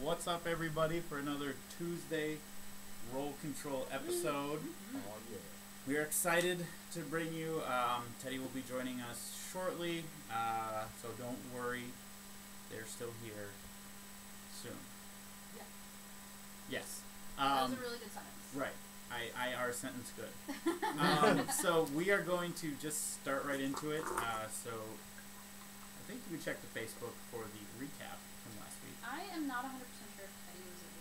What's up, everybody, for another Tuesday Role Control episode. Oh, yeah. We are excited to bring you. Teddy will be joining us shortly, so don't worry. They're still here soon. Yeah. Yes. That was a really good sentence. Right. Our sentence good. So we are going to just start right into it. So I think you can check the Facebook for the recap from last week. I am not 100% sure if Teddy was able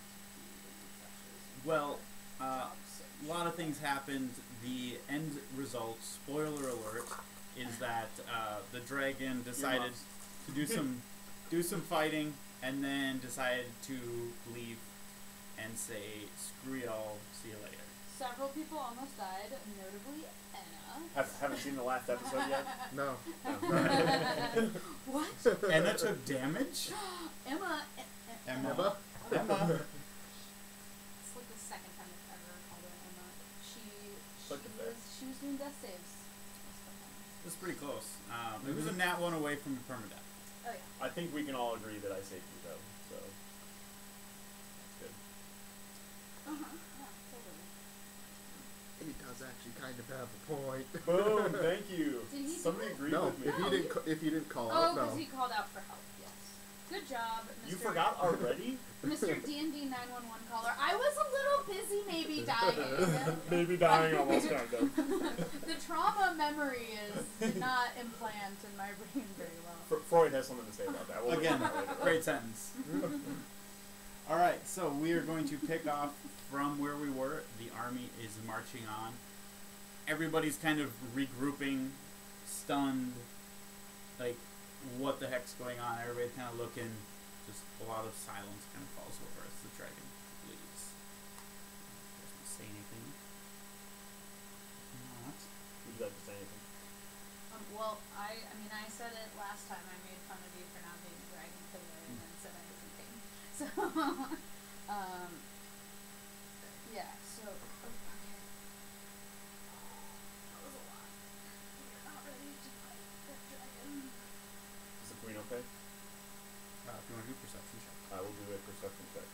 to do Well, a lot of things happened. The end result, spoiler alert, is that the dragon decided to do some fighting, and then decided to leave and say, "Screw y'all, see you later." Several people almost died, notably Anna. Haven't seen the last episode yet? No. What? Anna took damage? Emma. Emma. It's like the second time I've ever called her Emma. She was doing death saves. That's pretty close. It was a nat 1 away from a permadeath. Oh yeah. I think we can all agree that I saved you, though, so that's good. Yeah, totally. He does actually kind of have a point. Boom! Thank you. Did he Somebody do it? agreed No, with me. if he didn't call Oh, out, because no. he called out for help. Yes. Good job, Mr. You forgot already? Mr. D&D 911 caller. I was a little busy, maybe dying. Maybe dying almost kind of. The trauma memory did not implant in my brain very well. Freud has something to say about that. We'll Again, get to that later. great sentence. Alright, so we are going to pick off from where we were. The army is marching on. Everybody's kind of regrouping, stunned, like, what the heck's going on? Everybody's kind of looking. Just a lot of silence kind of falls over as the dragon leaves. Doesn't say anything. Not. Would you like to say anything? Well, I mean, I said it last time. I made fun of you for not being a dragon killer and then said I was a king. So, yeah, so, okay. That was a lot. We're not ready to fight that dragon. Is the queen okay? If you want to do perception check. I will do a perception check.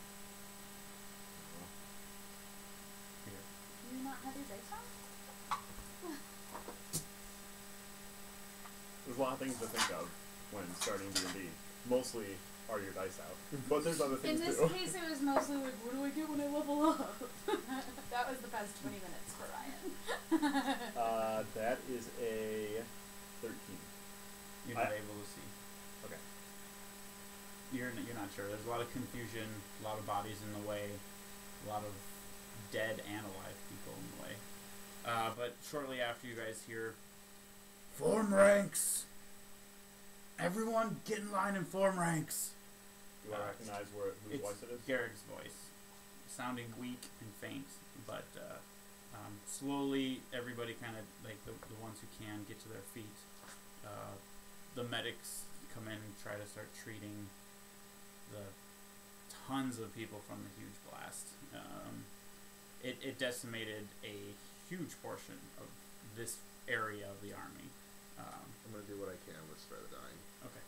Here. Do you not have your dice on? There's a lot of things to think of when starting D&D. Mostly are your dice out. But there's other things In this too. case, it was mostly like, what do I get when I level up? That was the best 20 minutes for Ryan. That is a 13. You're not able to see. Okay. You're not sure. There's a lot of confusion, a lot of bodies in the way, a lot of dead and alive people in the way. But shortly after, you guys hear, "Form ranks! Everyone get in line and form ranks!" Do I recognize whose voice it is? Garrick's voice. Sounding weak and faint, but slowly everybody kind of, like the ones who can, get to their feet. The medics come in and try to start treating the tons of people from the huge blast. It decimated a huge portion of this area of the army. I'm going to do what I can with spare the dying. Okay.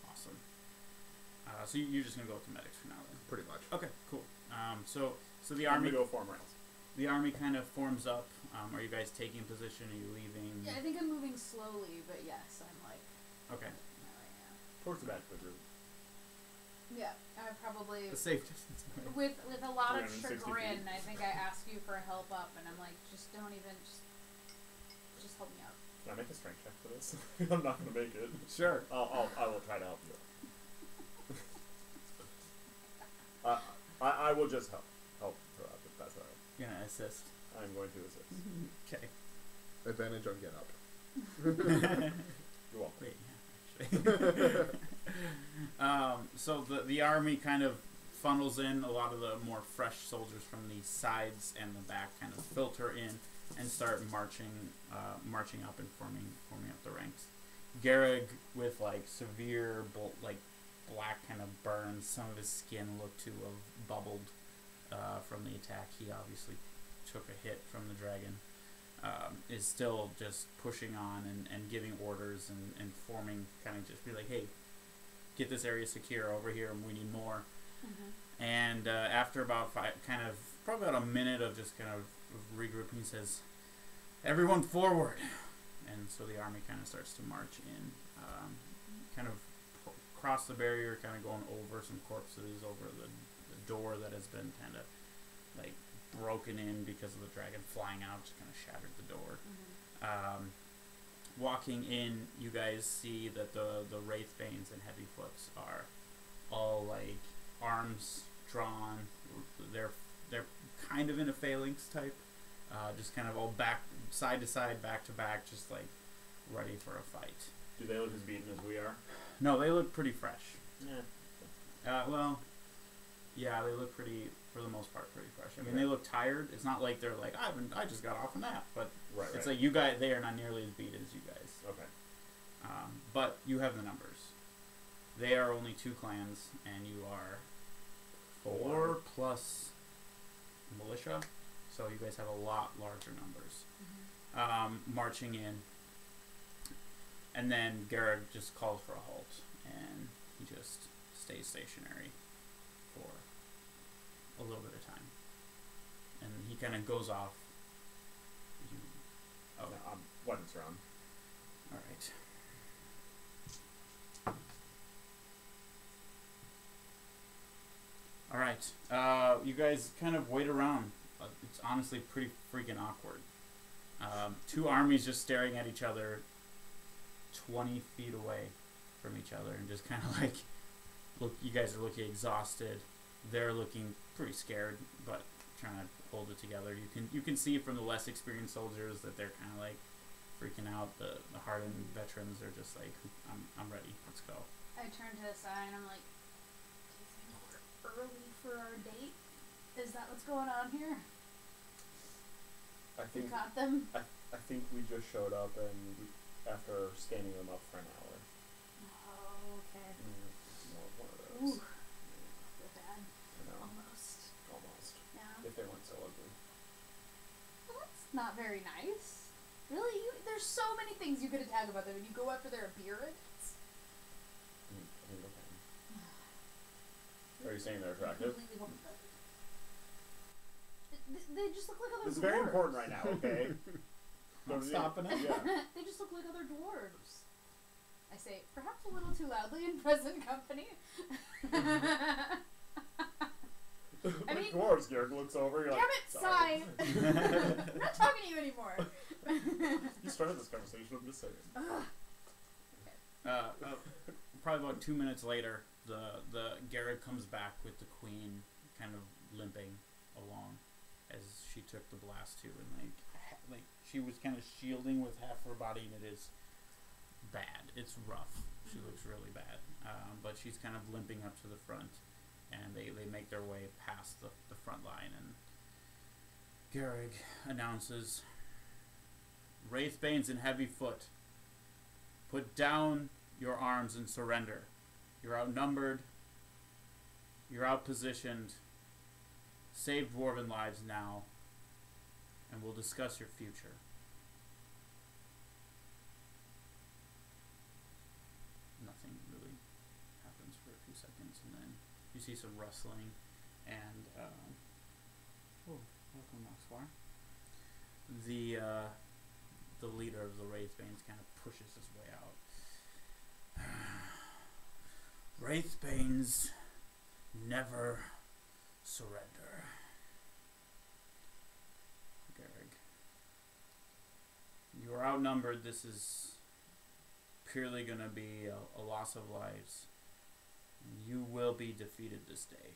Awesome. So you're just going to go with the medics for now then? Pretty much. Okay, cool. So the I'm army... going to go form rounds. The army kind of forms up. Are you guys taking position? Are you leaving? Yeah, I think I'm moving slowly, but yes, I'm like... Okay. Towards the back of the group. Yeah, I probably... The safe distance. With a lot of 360 chagrin, feet. I think I asked you for help up, and I'm like, just don't even... Just help me out. Can I make a strength check for this? I'm not going to make it. Sure. I will try to help you. I will just help throw out, if that's alright. You're going to assist. I'm going to assist. Okay. Advantage on get up. You're welcome. Wait, yeah, actually. So the army kind of funnels in. A lot of the more fresh soldiers from the sides and the back kind of filter in and start marching up and forming up the ranks. Garrig with like severe black kind of burns. Some of his skin looked to have bubbled from the attack. He obviously took a hit from the dragon. Is still just pushing on and giving orders and forming, kind of just be like, hey, get this area secure over here and we need more. And after about probably about a minute of just kind of regrouping, he says, "Everyone forward!" And so the army kind of starts to march in, kind of cross the barrier, kind of going over some corpses, over the door that has been kind of like broken in because of the dragon flying out, just kind of shattered the door. Walking in, you guys see that the Wraithbanes and Heavyfoots are all like arms drawn. They're kind of in a phalanx type, just kind of all back, side to side, back to back, just like ready for a fight. Do they look as beaten as we are? No, they look pretty fresh. Yeah. Well, yeah, they look pretty, for the most part, pretty fresh. I mean, Okay. they look tired. It's not like they're like, I just got off a nap, but Right. it's like you guys, they are not nearly as beat as you guys. Okay. But you have the numbers. They are only 2 clans, and you are 4 plus militia, so you guys have a lot larger numbers. Marching in, and then Garrett just calls for a halt, and he just stays stationary for a little bit of time, and he kind of goes off. No, weapons round. All right. All right. You guys kind of wait around. It's honestly pretty freaking awkward. 2 armies just staring at each other 20 feet away from each other, and just kind of like, look, you guys are looking exhausted. They're looking pretty scared, but trying to hold it together. You can see from the less experienced soldiers that they're kind of like freaking out. The hardened veterans are just like, I'm ready. Let's go. I turn to the side and I'm like, do you think we're early for our date? Is that what's going on here? I You think caught them? I think we just showed up after scanning them up for an hour. Oh, okay. More one of Ooh, those. feel bad. You know, Almost. almost. Yeah. If they weren't so ugly. Well, that's not very nice. Really? There's so many things you could attack about them. When you go after their appearance. I mean, okay. Are you saying they're attractive? Completely wrong. They just look like other This is dwarves. very important right now, okay? Not stopping it. Yeah. They just look like other dwarves. I say, perhaps a little too loudly in present company. I mean, dwarves, Garrick looks over, you're damn like, it, sorry. Sai! I'm not talking to you anymore. You started this conversation, I'm just saying. Probably about 2 minutes later, the Garrett comes back with the queen, kind of limping along, as she took the blast too, and like she was kind of shielding with half her body, and it is bad. It's rough. She looks really bad, but she's kind of limping up to the front, and they make their way past the front line, and Garrig announces, "Wraithbanes and Heavyfoot, put down your arms and surrender. You're outnumbered. You're outpositioned. Save dwarven lives now, and we'll discuss your future." Nothing really happens for a few seconds, and then you see some rustling, and welcome, Noxwar. The leader of the Wraithbanes kind of pushes his way out. "Wraithbanes never surrender." Garrig, you are outnumbered. This is purely going to be a loss of lives. You will be defeated this day.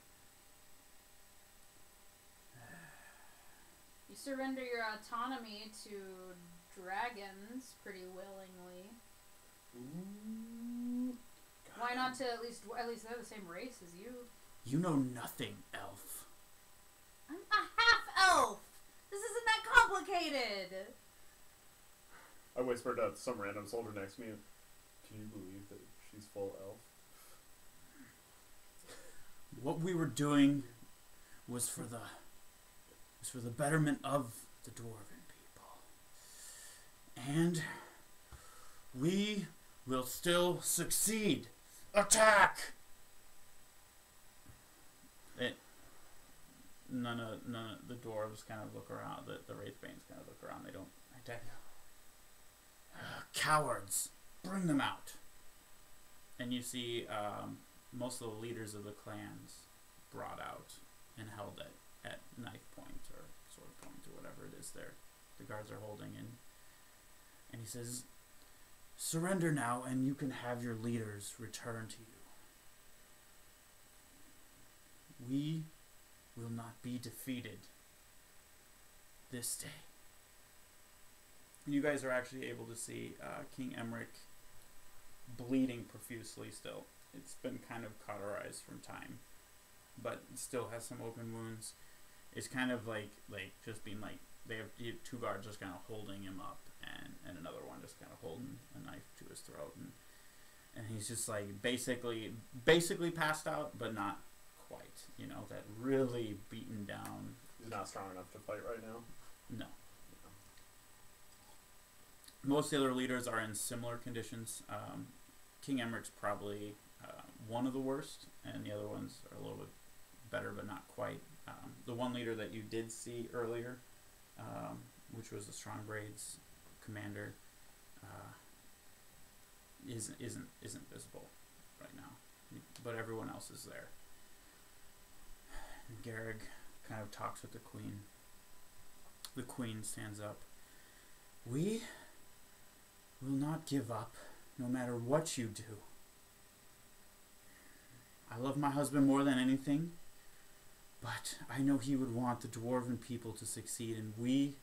You surrender your autonomy to dragons pretty willingly. Ooh. Why not to at least they're the same race as you? You know nothing, elf. I'm a half elf. This isn't that complicated. I whispered to some random soldier next to me, "Can you believe that she's full elf?" What we were doing was for the betterment of the dwarven people. And we will still succeed. Attack! none of the dwarves kind of look around. The Wraithbanes kind of look around. They don't attack. Cowards, bring them out. And you see most of the leaders of the clans brought out and held at knife point or sword point or whatever it is the guards are holding. And he says, surrender now and you can have your leaders return to you. We will not be defeated this day. You guys are actually able to see King Emmerich bleeding profusely still. It's been kind of cauterized from time, but still has some open wounds. It's kind of like just being like, they have two guards just kind of holding him up, and another one just kind of holding a knife to his throat, and he's just like basically passed out, but not quite. You know, that really beaten down. He's not strong enough to fight right now. No. Most of the other leaders are in similar conditions. King Emmerich's probably one of the worst, and the other ones are a little bit better, but not quite. The one leader that you did see earlier, which was the Strong Braids commander, isn't visible right now, but everyone else is there. And Garrig kind of talks with the queen. The queen stands up. We will not give up, no matter what you do. I love my husband more than anything, but I know he would want the dwarven people to succeed, and we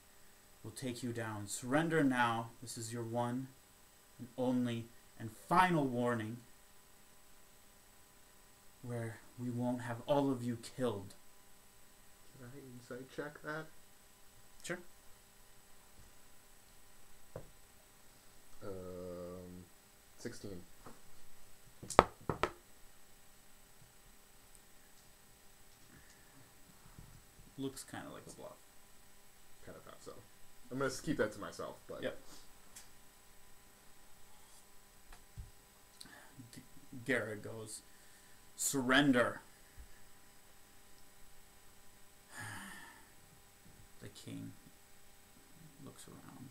will take you down. Surrender now. This is your one and only and final warning, where we won't have all of you killed. Can I insight check that? Sure. 16. Looks kind of like a bluff. Kind of thought so. I'm going to keep that to myself, but... Yep. Garrett goes, surrender. The king looks around.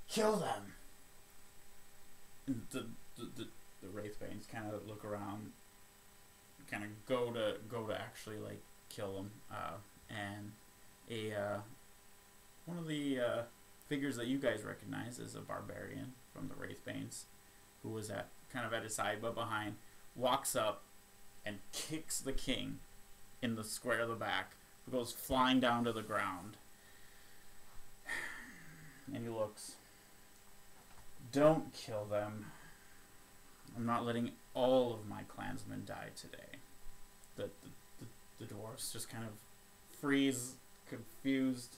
Kill them. And the Wraithbanes kind of look around, kind of go to actually like kill them. And one of the figures that you guys recognize is a barbarian from the Wraithbanes, who was kind of at his side but behind, walks up and kicks the king in the square of the back, who goes flying down to the ground. And he looks. Don't kill them. I'm not letting all of my clansmen die today. The dwarves just kind of freeze, confused.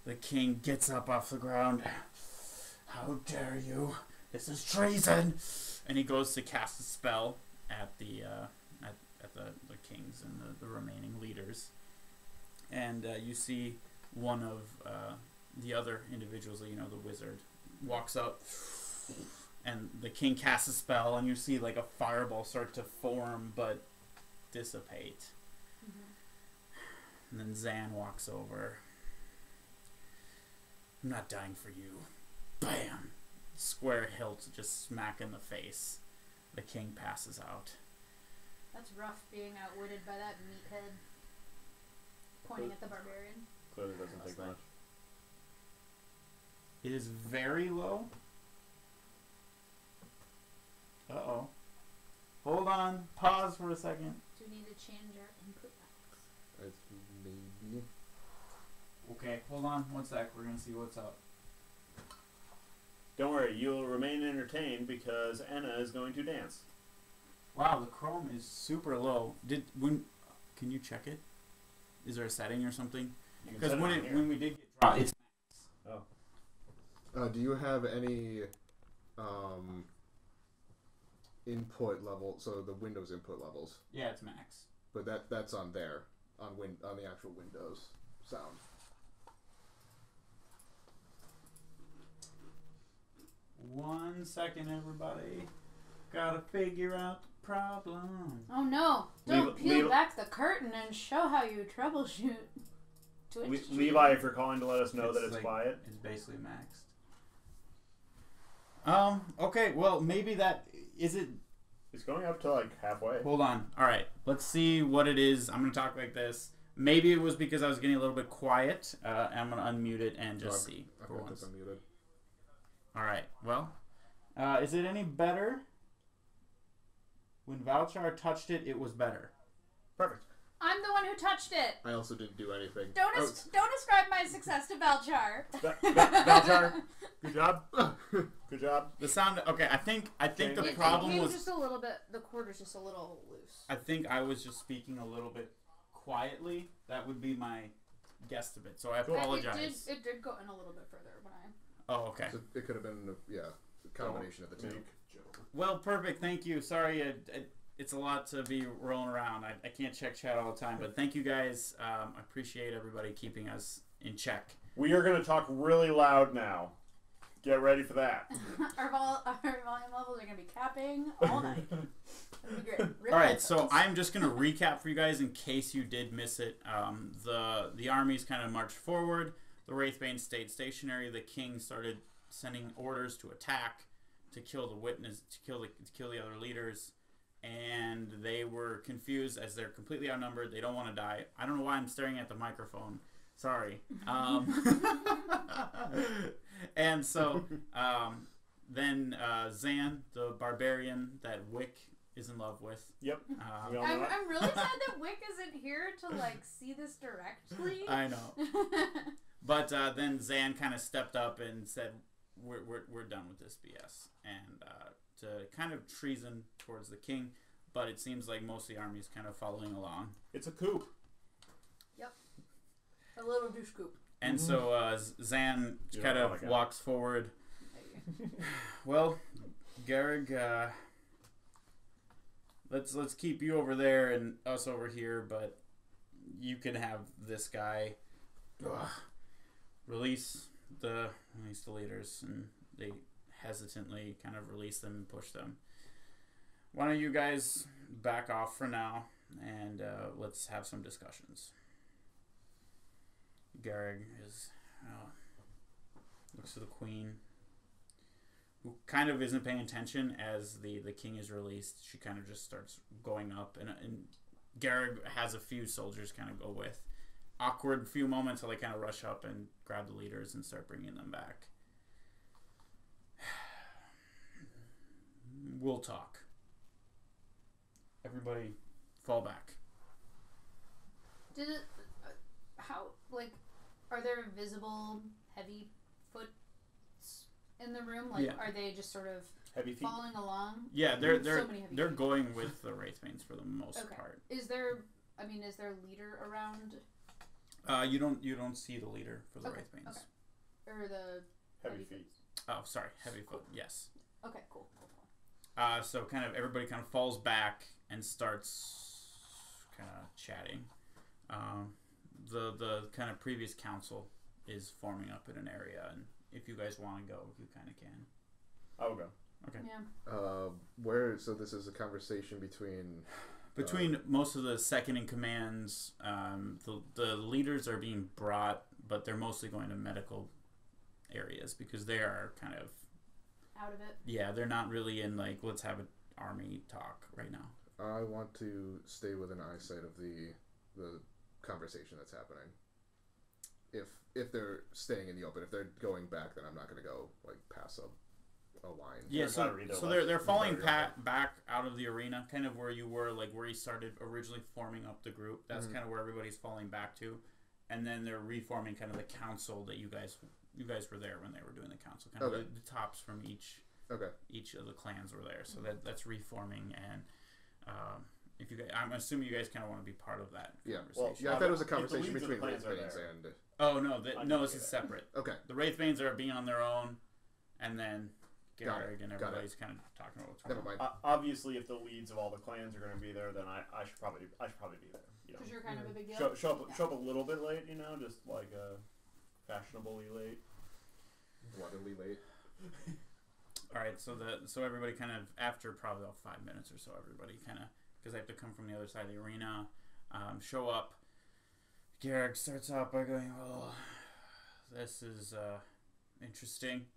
The king gets up off the ground. How dare you? This is treason! And he goes to cast a spell at the kings and the remaining leaders. And you see one of the other individuals, the wizard, walks up, and the king casts a spell, and you see like a fireball start to form but dissipate. And then Zan walks over. I'm not dying for you. Bam! Square hilt just smack in the face. The king passes out. That's rough being outwitted by that meathead. Pointing at the barbarian. Clearly doesn't take much. It is very low. Uh-oh. Hold on. Pause for a second. Do you need to change your input box? It's maybe... Okay, hold on 1 sec. We're going to see what's up. Don't worry, you'll remain entertained because Anna is going to dance. Wow, the chrome is super low. Can you check it? Is there a setting or something? Because when we did get dropped, it's max. Oh. Do you have any input level? So the Windows input levels. Yeah, it's max. But that's on there on the actual Windows sound. One second, everybody. Gotta figure out the problem. Oh no! Don't peel Levi- back the curtain and show how you troubleshoot. Levi, if you're calling to let us know that it's like, quiet. It's basically maxed. Okay, well, maybe that... Is it... It's going up to like halfway. Hold on. Alright, let's see what it is. I'm going to talk like this. Maybe it was because I was getting a little bit quiet. I'm going to unmute it and just see. I've got this unmuted. Alright, well... is it any better? When Valchar touched it, it was better. Perfect. I'm the one who touched it. I also didn't do anything. Don't ascribe my success to Valchar. Valchar, good job. Good job. The sound... Okay, I think the It problem came was... just a little bit... The cord was just a little loose. I think I was just speaking a little bit quietly. That would be my guesstimate. So I apologize. It did go in a little bit further when I... Oh, okay. So it could have been, a combination of the two. Well, perfect. Thank you. Sorry, it's a lot to be rolling around. I can't check chat all the time, but thank you guys. I appreciate everybody keeping us in check. We are going to talk really loud now. Get ready for that. our volume levels are going to be capping all night. It'll be great. Real All right, headphones. so I'm just going to recap for you guys in case you did miss it. The armies kind of marched forward. The Wraithbane stayed stationary. The king started sending orders to attack, to kill the witness, to kill the other leaders, and they were confused as they're completely outnumbered. They don't want to die. I don't know why I'm staring at the microphone. Sorry. And so then Zan, the barbarian that Wick is in love with. Yep. I'm really sad that Wick isn't here to like see this directly. I know. But then Zan kind of stepped up and said, "We're done with this BS," and to kind of treason towards the king. But it seems like most of the army is kind of following along. It's a coup. Yep. A little douche coop. And so Zan kind of walks forward. Well, Garrig, let's keep you over there and us over here, but you can have this guy. Release the leaders, and they hesitantly kind of release them and push them. Why don't you guys back off for now, and let's have some discussions. Garrig looks to the queen, who kind of isn't paying attention as the king is released. She kind of just starts going up, and Garrig has a few soldiers kind of go with. Awkward few moments till they kind of rush up and grab the leaders and start bringing them back. We'll talk. Everybody fall back. Did it... how, like, are there visible heavy foot in the room? Like, Yeah. Are they just sort of Heavy feet. following along? Yeah, So many heavy they're feet. going with the Wraithbanes for the most part. Is there a leader around? You don't see the leader for the Wraithbanes. Okay. Or the Heavy feet. Oh, sorry, heavy foot. Yes. Okay, cool. So kind of everybody kind of falls back and starts kind of chatting. The kind of previous council is forming up in an area, and if you guys want to go, you kind of can. I will go. Okay. Yeah. So this is a conversation between most of the second in commands. The leaders are being brought, but they're mostly going to medical areas because they are kind of out of it. Yeah, they're not really in like let's have an army talk right now. I want to stay within eyesight of the conversation that's happening. If they're staying in the open, if they're going back, then I'm not going to go like pass a line. Yeah, so they're falling back out of the arena, kind of where you were, like where you started originally forming up the group. That's kind of where everybody's falling back to, and then they're reforming kind of the council that you guys were there when they were doing the council. Kind of the tops from each of the clans were there, so that's reforming. And if you guys, I'm assuming you guys kind of want to be part of that conversation. Well, yeah, I thought it was a conversation between Wraithbanes and. Oh no, this is separate. Okay. The Wraithbanes are being on their own, and then Garrig and everybody's kind of talking about what's going on. Never mind. Obviously, if the leads of all the clans are going to be there, then I should probably be there. Because you're kind of a big deal. Show up a little bit late, just like fashionably late. Bloodily late. All right, so everybody kind of, after probably about 5 minutes or so, everybody kind of, because they have to come from the other side of the arena, show up. Garrick starts out by going, "Well, this is interesting.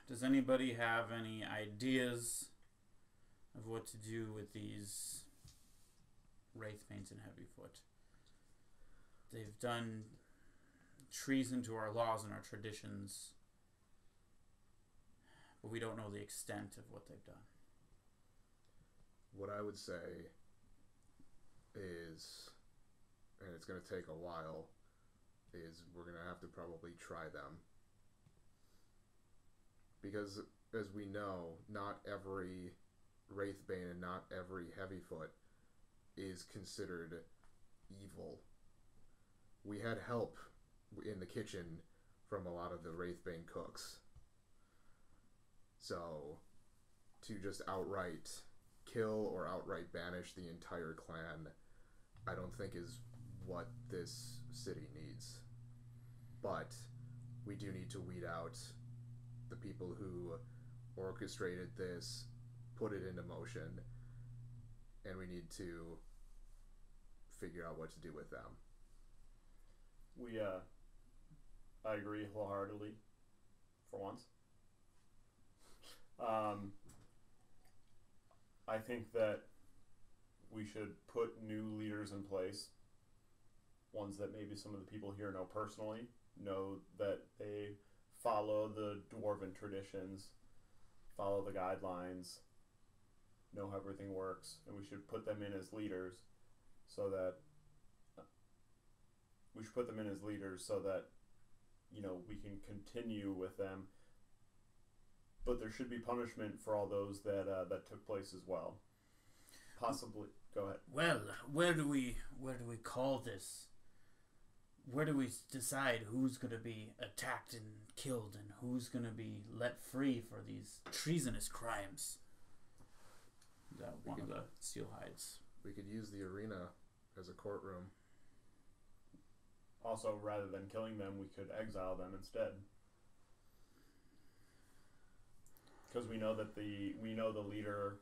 Does anybody have any ideas of what to do with these Wraithbanes and Heavyfoot? They've done treason to our laws and our traditions, but we don't know the extent of what they've done." What I would say is, and it's going to take a while, is we're going to have to probably try them. Because, as we know, not every Wraithbane and not every Heavyfoot is considered evil. We had help in the kitchen from a lot of the Wraithbane cooks. So, to just outright kill or outright banish the entire clan, I don't think is what this city needs. But we do need to weed out the people who orchestrated this, put it into motion, and we need to figure out what to do with them. I agree wholeheartedly, for once. I think that we should put new leaders in place, ones that maybe some of the people here know personally, know that they follow the dwarven traditions, follow the guidelines, know how everything works, and we should put them in as leaders so that we can continue with them. But there should be punishment for all those that took place as well. Possibly, go ahead. Well, where do we call this? Where do we decide who's going to be attacked and killed and who's going to be let free for these treasonous crimes? One of the Steelhides. We could use the arena as a courtroom. Also, rather than killing them, we could exile them instead. Because we know that the leader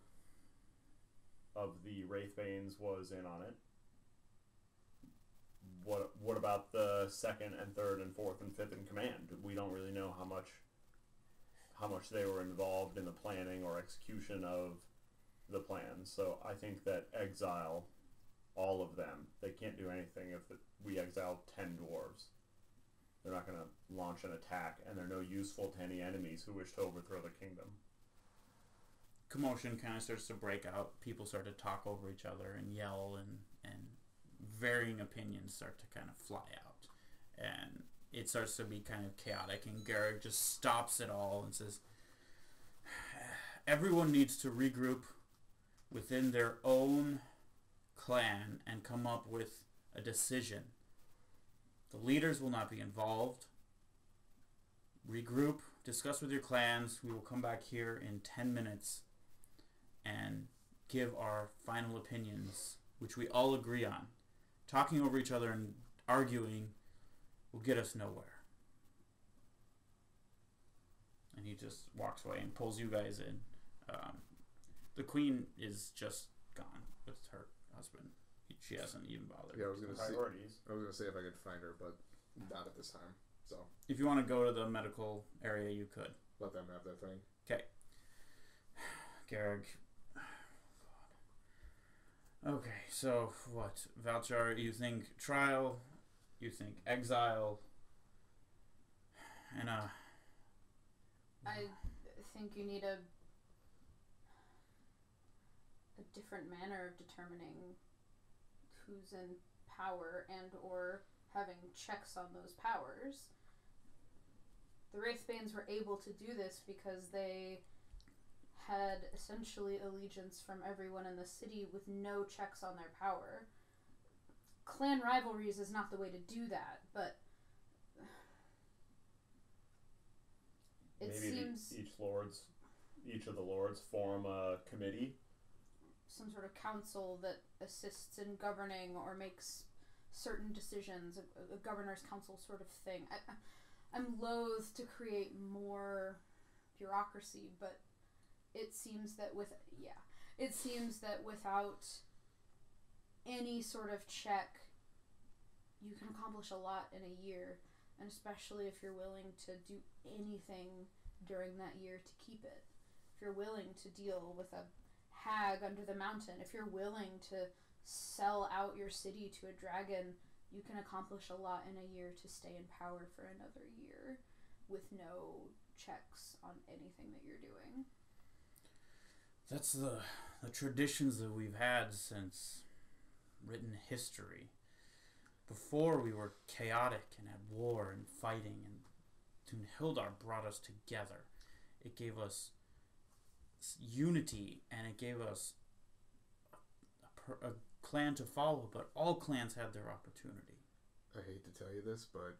of the Wraithbanes was in on it. What about the second and third and fourth and fifth in command? We don't really know how much they were involved in the planning or execution of the plan. So I think that exile all of them. They can't do anything if we exile 10 dwarves. They're not going to launch an attack, and they're no useful to any enemies who wish to overthrow the kingdom. Commotion kind of starts to break out. People start to talk over each other and yell, and varying opinions start to kind of fly out. And it starts to be kind of chaotic, and Garrick just stops it all and says, "Everyone needs to regroup within their own clan and come up with a decision. The leaders will not be involved. Regroup, discuss with your clans. We will come back here in 10 minutes and give our final opinions, which we all agree on. Talking over each other and arguing will get us nowhere." And he just walks away and pulls you guys in. The queen is just gone with her husband. She hasn't even bothered. Yeah, I was gonna Priorities. say if I could find her, but not at this time. So If you want to go to the medical area, you could. let them have their thing. Okay. Garrick. Okay, so what? Valchar, you think trial, you think exile, and I think you need a different manner of determining who's in power and or having checks on those powers. The Wraithbanes were able to do this because they had essentially allegiance from everyone in the city with no checks on their power. Clan rivalries is not the way to do that, but it Maybe seems each of the lords form a committee. some sort of council that assists in governing or makes certain decisions, a governor's council sort of thing. I'm loath to create more bureaucracy, but it seems that without any sort of check, you can accomplish a lot in a year, and especially if you're willing to do anything during that year to keep it. If you're willing to deal with a hag under the mountain, if you're willing to sell out your city to a dragon, you can accomplish a lot in a year to stay in power for another year with no checks on anything that you're doing. That's the traditions that we've had since written history. Before we were chaotic and at war and fighting, and Hildar brought us together. It gave us unity, and it gave us a clan to follow, but all clans had their opportunity. I hate to tell you this, but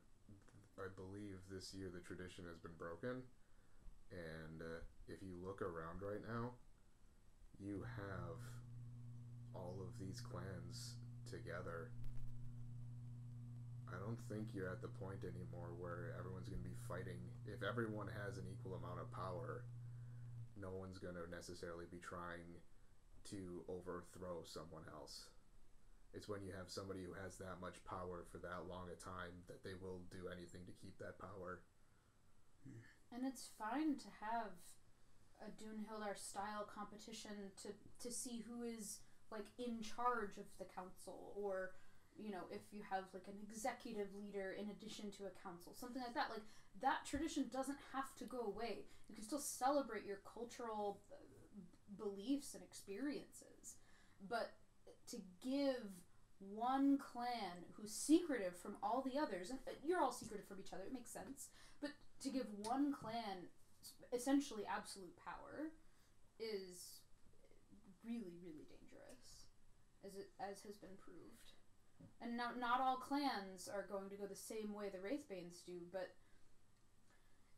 I believe this year the tradition has been broken, and if you look around right now, you have all of these clans together. I don't think you're at the point anymore where everyone's going to be fighting. If everyone has an equal amount of power, no one's going to necessarily be trying to overthrow someone else. It's when you have somebody who has that much power for that long a time that they will do anything to keep that power. And it's fine to have a Hildar style competition to see who is like in charge of the council, or if you have like an executive leader in addition to a council, something like that. Like that tradition doesn't have to go away. You can still celebrate your cultural beliefs and experiences, but to give one clan who's secretive from all the others, and you're all secretive from each other, it makes sense, but to give one clan essentially absolute power is really, really dangerous, as has been proved. And not all clans are going to go the same way the Wraithbanes do, but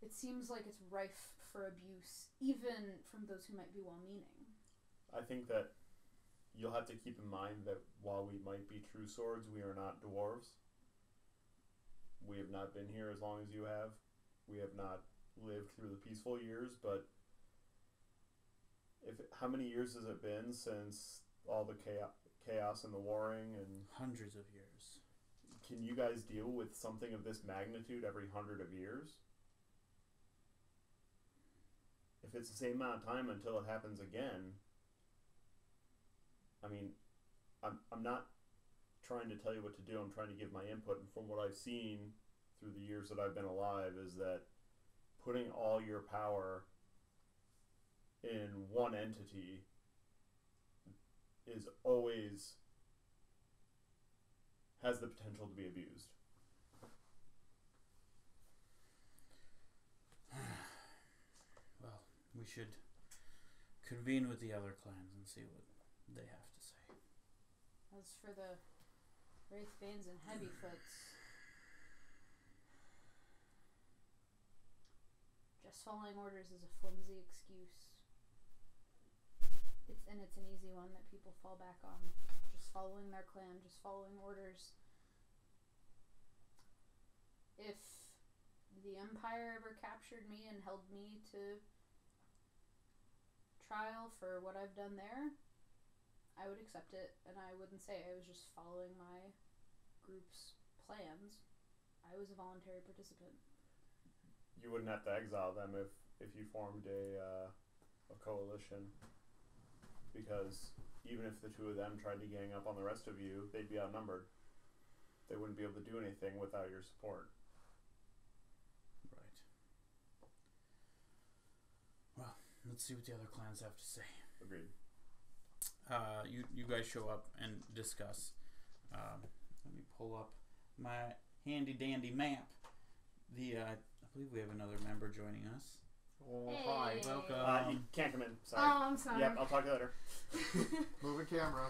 it seems like it's rife for abuse, even from those who might be well-meaning. I think that you'll have to keep in mind that while we might be true swords, we are not dwarves. We have not been here as long as you have. We have not lived through the peaceful years, but how many years has it been since all the chaos and the warring and Hundreds of years. Can you guys deal with something of this magnitude every 100 of years? If it's the same amount of time until it happens again, I mean, I'm not trying to tell you what to do. I'm trying to give my input, and from what I've seen through the years that I've been alive is that putting all your power in one entity is always has the potential to be abused. Well, we should convene with the other clans and see what they have to say. As for the Wraithbanes and Heavyfoots, just following orders is a flimsy excuse. It's an easy one that people fall back on. Just following their clan, just following orders. If the Empire ever captured me and held me to trial for what I've done there, I would accept it, and I wouldn't say I was just following my group's plans. I was a voluntary participant. You wouldn't have to exile them if you formed a coalition, because even if the two of them tried to gang up on the rest of you, they'd be outnumbered. They wouldn't be able to do anything without your support. Right. Well, let's see what the other clans have to say. Agreed. You guys show up and discuss. Let me pull up my handy dandy map. I believe we have another member joining us. Oh, Hey. hi. Welcome. You can't come in. Sorry. Oh, I'm sorry. Yep, I'll talk to you later. Moving camera.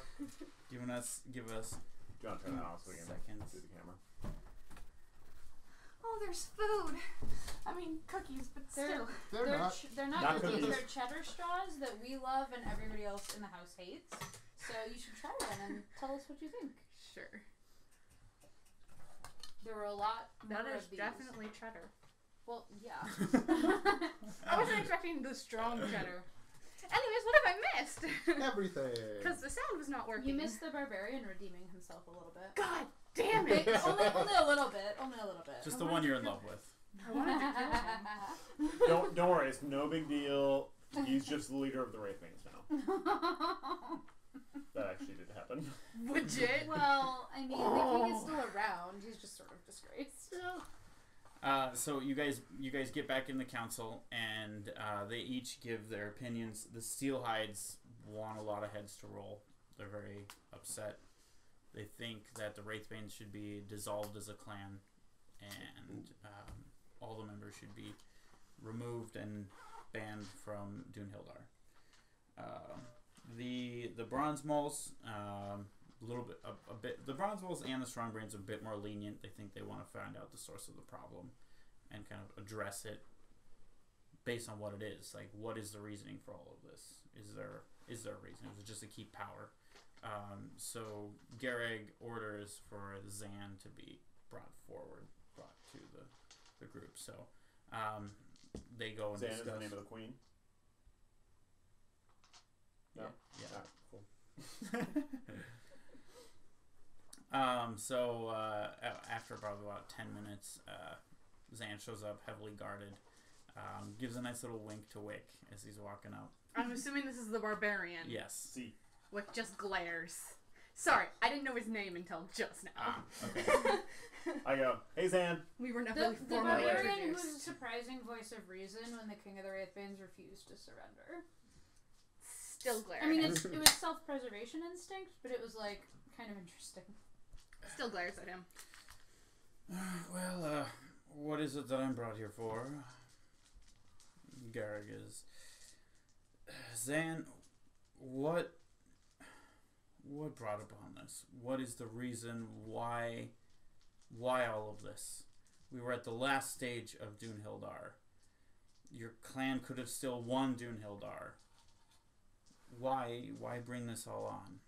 Give us Do you want to turn that off so we can Seconds. see the camera? Oh, there's food. I mean, cookies, but still. They're not. They're not Not cookies. cookies. They're cheddar straws that we love and everybody else in the house hates. So you should try them and tell us what you think. Sure. There were a lot That more is of these. definitely cheddar. Well, yeah. I wasn't expecting the strong cheddar. Anyways, what have I missed? Everything. Because the sound was not working. You missed the barbarian redeeming himself a little bit. God damn it! only a little bit. Only a little bit. Just the one you're in love with. I wanted to kill him. Don't worry, it's no big deal. He's just the leader of the Wraithbands now. That actually did happen. Legit? Well, I mean, the king is still around. He's just sort of disgraced. So you guys get back in the council, and they each give their opinions. The Steelhides want a lot of heads to roll. They're very upset. They think that the Wraithbanes should be dissolved as a clan, and all the members should be removed and banned from Dune Hildar. The Bronze Moles, a bit. The Bronze Moles and the Strongbrains are a bit more lenient. They think they want to find out the source of the problem and kind of address it based on what it is. Like, what is the reasoning for all of this? Is there a reason? Is it just to keep power? So Garrig orders for Zan to be brought to the group. So they go and Zan discuss. is the name of the queen. No? Yeah. Ah, cool. So after probably about 10 minutes, Zan shows up heavily guarded, gives a nice little wink to Wick as he's walking up. I'm assuming this is the barbarian. Yes. See. Wick just glares. Sorry, I didn't know his name until just now. Okay. I go, hey Zan. We were never The really formally barbarian who introduced. was a surprising voice of reason when the king of the Wraithbands refused to surrender. Still glares. I mean, it was self-preservation instinct, but it was like kind of interesting. Still glares at him. Well, what is it that I'm brought here for? Garrig is. Zan, what brought upon this? What is the reason why all of this? We were at the last stage of Dune Hildar. Your clan could have still won Dune Hildar. Why bring this all on?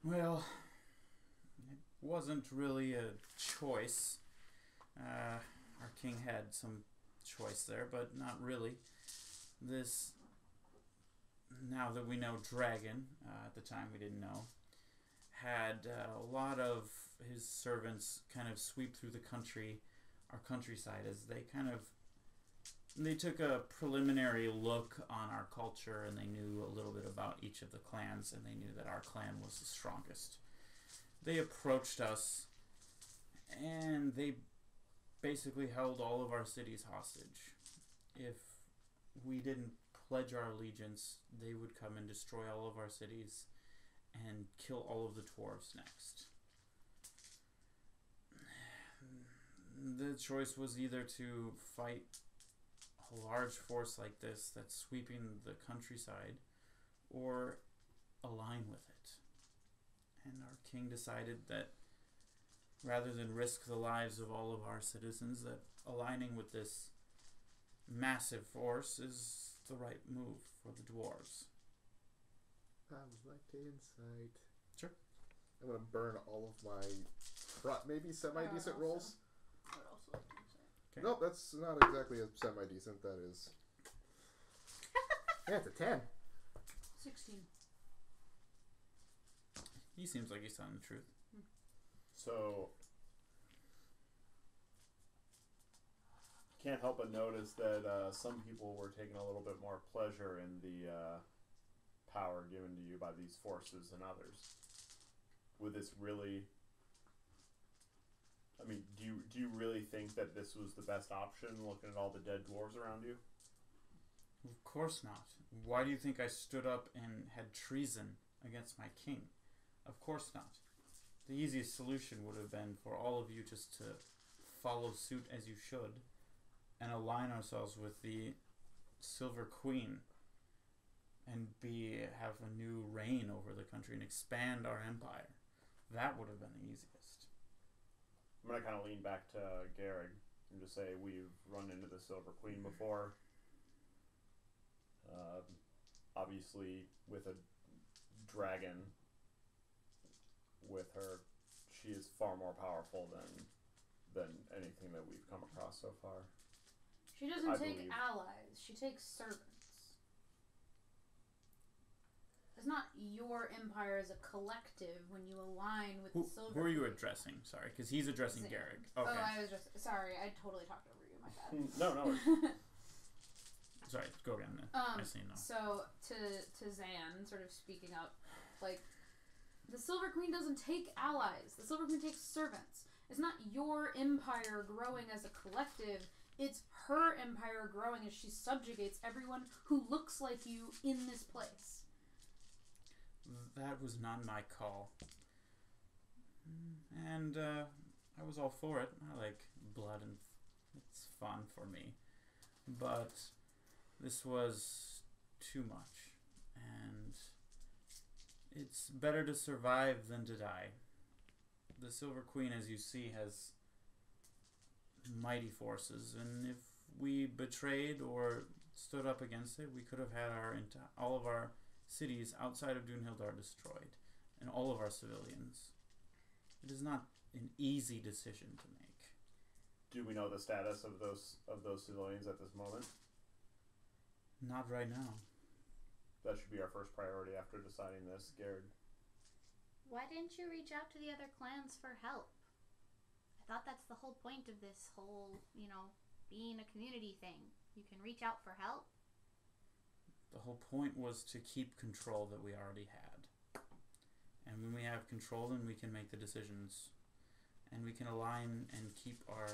Well, it wasn't really a choice. Our king had some choice there, but not really. Now that we know Dragon, at the time we didn't know, had a lot of his servants kind of sweep through the country, our countryside, as they took a preliminary look on our culture, and they knew a little bit about each of the clans, and they knew that our clan was the strongest. They approached us, and they basically held all of our cities hostage. If we didn't pledge our allegiance, they would come and destroy all of our cities and kill all of the dwarves next. The choice was either to fight a large force like this that's sweeping the countryside, or align with it. And our king decided that rather than risk the lives of all of our citizens, that aligning with this massive force is the right move for the dwarves. I would like to insight. Sure. I'm gonna burn all of my maybe semi-decent rolls. I would also like to say. Okay. Nope, that's not exactly a semi-decent. That is. Yeah, it's a 10. 16. He seems like he's telling the truth. So, can't help but notice that some people were taking a little bit more pleasure in the power given to you by these forces than others. Would this really... I mean, do you really think that this was the best option, looking at all the dead dwarves around you? Of course not. Why do you think I stood up and had treason against my king? Of course not. The easiest solution would have been for all of you just to follow suit as you should and align ourselves with the Silver Queen and have a new reign over the country and expand our empire. That would have been the easiest. I'm going to kind of lean back to Garrig and just say we've run into the Silver Queen before. Obviously, with a dragon with her, she is far more powerful than than anything that we've come across so far. She doesn't I take believe. allies. She takes servants. It's not your empire as a collective when you align with the Silver Who are you Queen. addressing? Sorry, because he's addressing Zane. Garrick. Oh, Okay. I was just sorry. I totally talked over you. My bad. No, no. Sorry, go again then. I see no. So to Zan, sort of speaking up, like the Silver Queen doesn't take allies. The Silver Queen takes servants. It's not your empire growing as a collective. It's her empire growing as she subjugates everyone who looks like you in this place. That was not my call. And I was all for it. I like blood and it's fun for me. But this was too much. And it's better to survive than to die. The Silver Queen, as you see, has mighty forces. And if we betrayed or stood up against it, we could have had all of our cities outside of Hildar destroyed, and all of our civilians. It is not an easy decision to make. Do we know the status of those civilians at this moment? Not right now. That should be our first priority after deciding this, Garrett. Why didn't you reach out to the other clans for help? I thought that's the whole point of this whole, being a community thing. You can reach out for help. The whole point was to keep control that we already had. And when we have control, then we can make the decisions. And we can align and keep our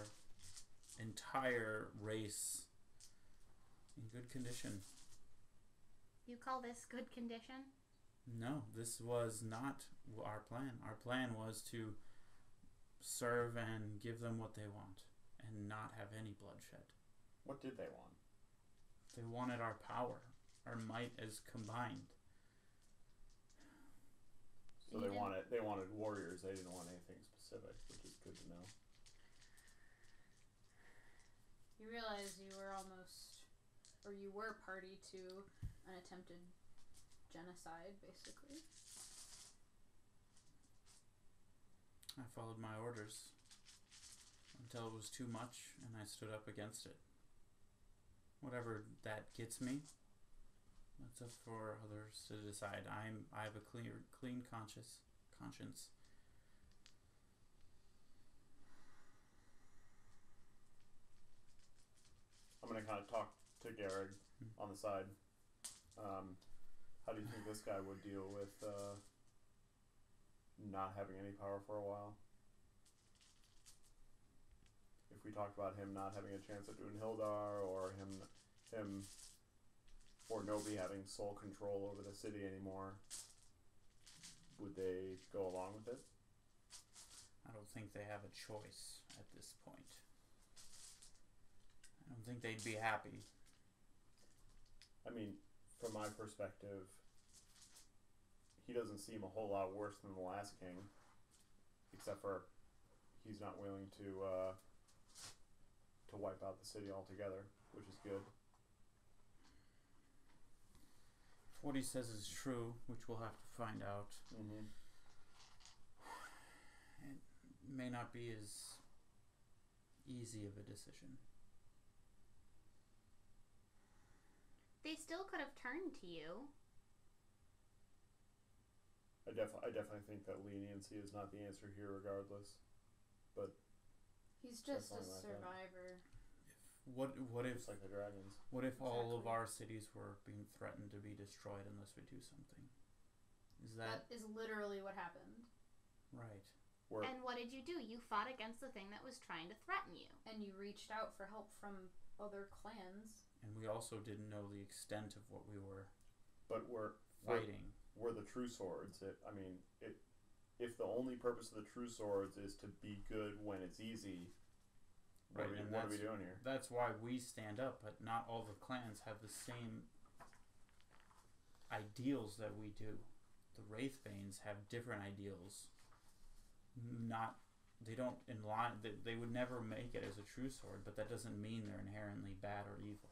entire race in good condition. You call this good condition? No, this was not our plan. Our plan was to serve and give them what they want and not have any bloodshed. What did they want? They wanted our power, our might as combined. So they wanted warriors. They didn't want anything specific, which is good to know. You realize you were party to an attempted genocide, basically. I followed my orders until it was too much and I stood up against it. Whatever that gets me, that's up for others to decide. I have a clean conscience. I'm going to kind of talk to Garrett on the side. How do you think this guy would deal with not having any power for a while? If we talked about him not having a chance at doing Hildar, or him or Nobi having sole control over the city anymore, would they go along with it? I don't think they have a choice at this point. I don't think they'd be happy. I mean, from my perspective, he doesn't seem a whole lot worse than the last king, except for he's not willing to wipe out the city altogether, which is good. If what he says is true, which we'll have to find out, Mm-hmm. it may not be as easy of a decision. They still could have turned to you. I definitely think that leniency is not the answer here, regardless. But He's just a Something like that. survivor. What if just like the dragons, What if all of Exactly. our cities were being threatened to be destroyed unless we do something? Is that That is literally what happened. right? where And what did you do? You fought against the thing that was trying to threaten you. And you reached out for help from other clans. And we also didn't know the extent of what we were but we're fighting. we're the true swords. If the only purpose of the true swords is to be good when it's easy, Right, what and are we doing here? That's why we stand up, but not all the clans have the same ideals that we do. The Wraithbanes have different ideals. They don't in line. They would never make it as a true sword, but that doesn't mean they're inherently bad or evil.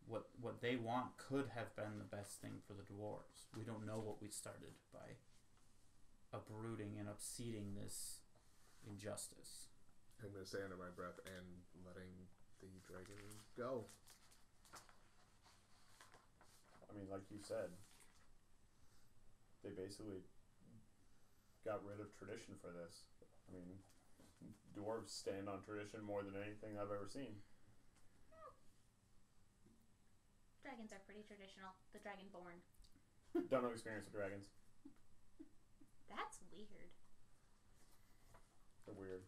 What they want could have been the best thing for the dwarves. We don't know what we started by uprooting and upseating this injustice. I'm going to say under my breath and letting the dragon go. I mean, like you said, they basically got rid of tradition for this. I mean, dwarves stand on tradition more than anything I've ever seen. Dragons are pretty traditional. The dragonborn. Don't have experience with dragons. That's weird. They're weird.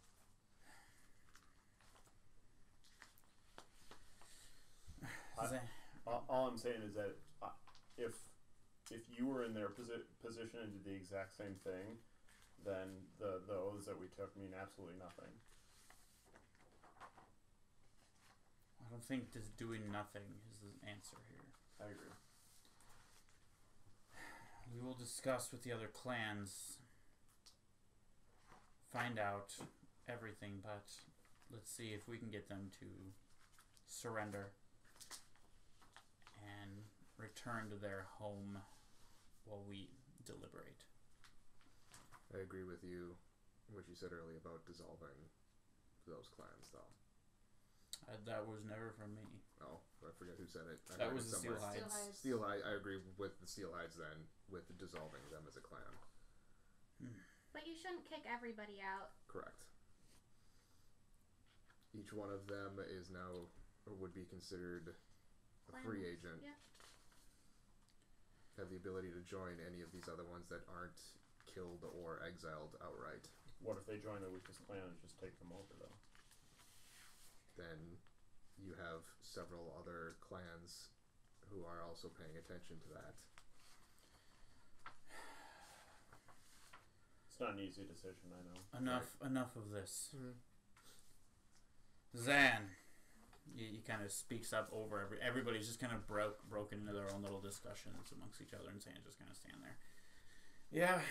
All I'm saying is that if you were in their position and did the exact same thing, then the oaths that we took mean absolutely nothing. I don't think just doing nothing is the answer here. I agree. We will discuss with the other clans, find out everything, but let's see if we can get them to surrender and return to their home while we deliberate. I agree with you, what you said earlier about dissolving those clans, though. That was never from me. Oh, I forget who said it. That was the Steelhides. Steelhide. I agree with the Steelhides then, with dissolving them as a clan. But you shouldn't kick everybody out. Correct. Each one of them is now, or would be considered a free agent. Yeah. Have the ability to join any of these other ones that aren't killed or exiled outright. What if they join the weakest clan and just take them over, though? Then you have several other clans who are also paying attention to that. It's not an easy decision, I know. Enough of this. Zan, he kind of speaks up over everybody's just kind of broken into their own little discussions amongst each other, and Zan just kind of stand there. Yeah.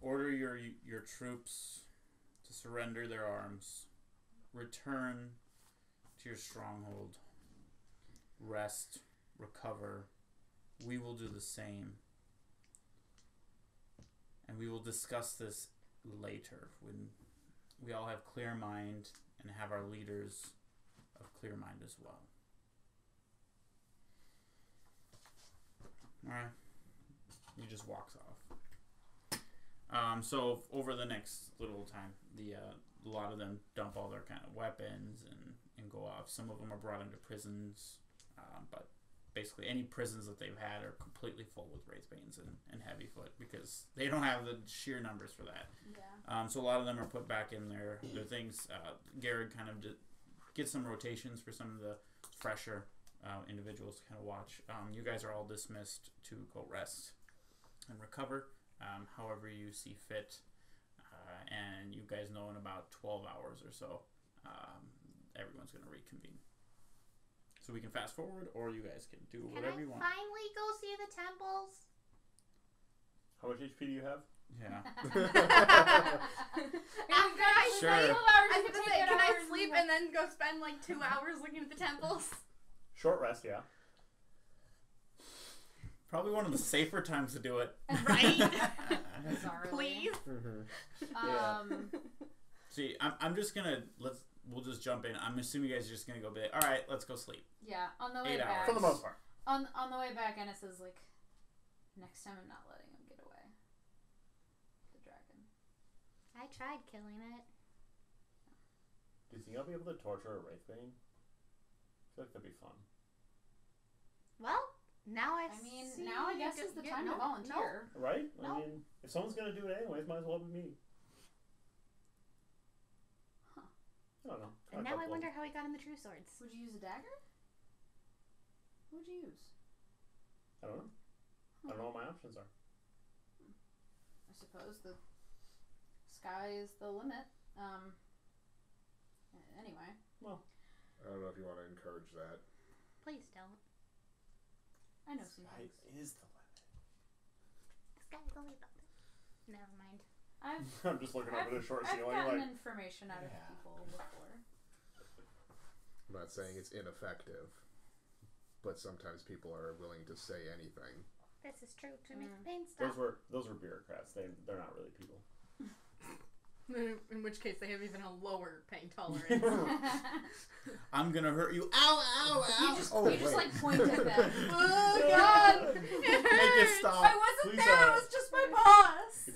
Order your troops to surrender their arms. Return to your stronghold. Rest. Recover. We will do the same. And we will discuss this later when we all have clear mind and have our leaders of clear mind as well. Alright. He just walks off. So over the next little time, a lot of them dump all their kind of weapons and go off. Some of them are brought into prisons, but basically any prisons that they've had are completely full with Wraithbanes and Heavyfoot because they don't have the sheer numbers for that. Yeah. So a lot of them are put back in their things. Garrett kind of gets some rotations for some of the fresher individuals to kind of watch. You guys are all dismissed to go rest and recover. However you see fit, and you guys know in about 12 hours or so, everyone's going to reconvene. So we can fast forward, or you guys can do whatever you want. Can I finally go see the temples? How much HP do you have? Yeah. After I Sure. sleep, I was You gonna take say, it can I hours sleep and then go spend like 2 hours looking at the temples? Short rest, yeah. Probably one of the safer times to do it. Right? Bizarrely. Please. See, I'm just gonna we'll just jump in. I'm assuming you guys are just gonna go be like, all right, let's go sleep. Yeah, on the way 8 back. hours. For the most part. On the way back, Ennis is like, next time I'm not letting him get away. The dragon. I tried killing it. Do you think I'll be able to torture a Wraithbane? I feel like that'd be fun. Well, now I mean, see now I guess is the time to volunteer. Right? I No. mean, if someone's gonna do it anyways, might as well be me. Huh. I don't know. And now I wonder how he got in the true swords. Would you use a dagger? What would you use? I don't know. I don't know what my options are. I suppose the sky is the limit. Anyway. Well, I don't know if you want to encourage that. Please don't. I know some things. is the limit. Sky's the limit. Never mind. I'm just looking up at a short I've ceiling gotten like, information out of people before. I'm not saying it's ineffective, but sometimes people are willing to say anything. This is true to make the pain stop. those were bureaucrats. They're not really people. In which case, they have even a lower pain tolerance. I'm gonna hurt you. Ow, ow, ow. You just like point at them. Oh God! Make it stop. I wasn't Please, there. It was just my boss.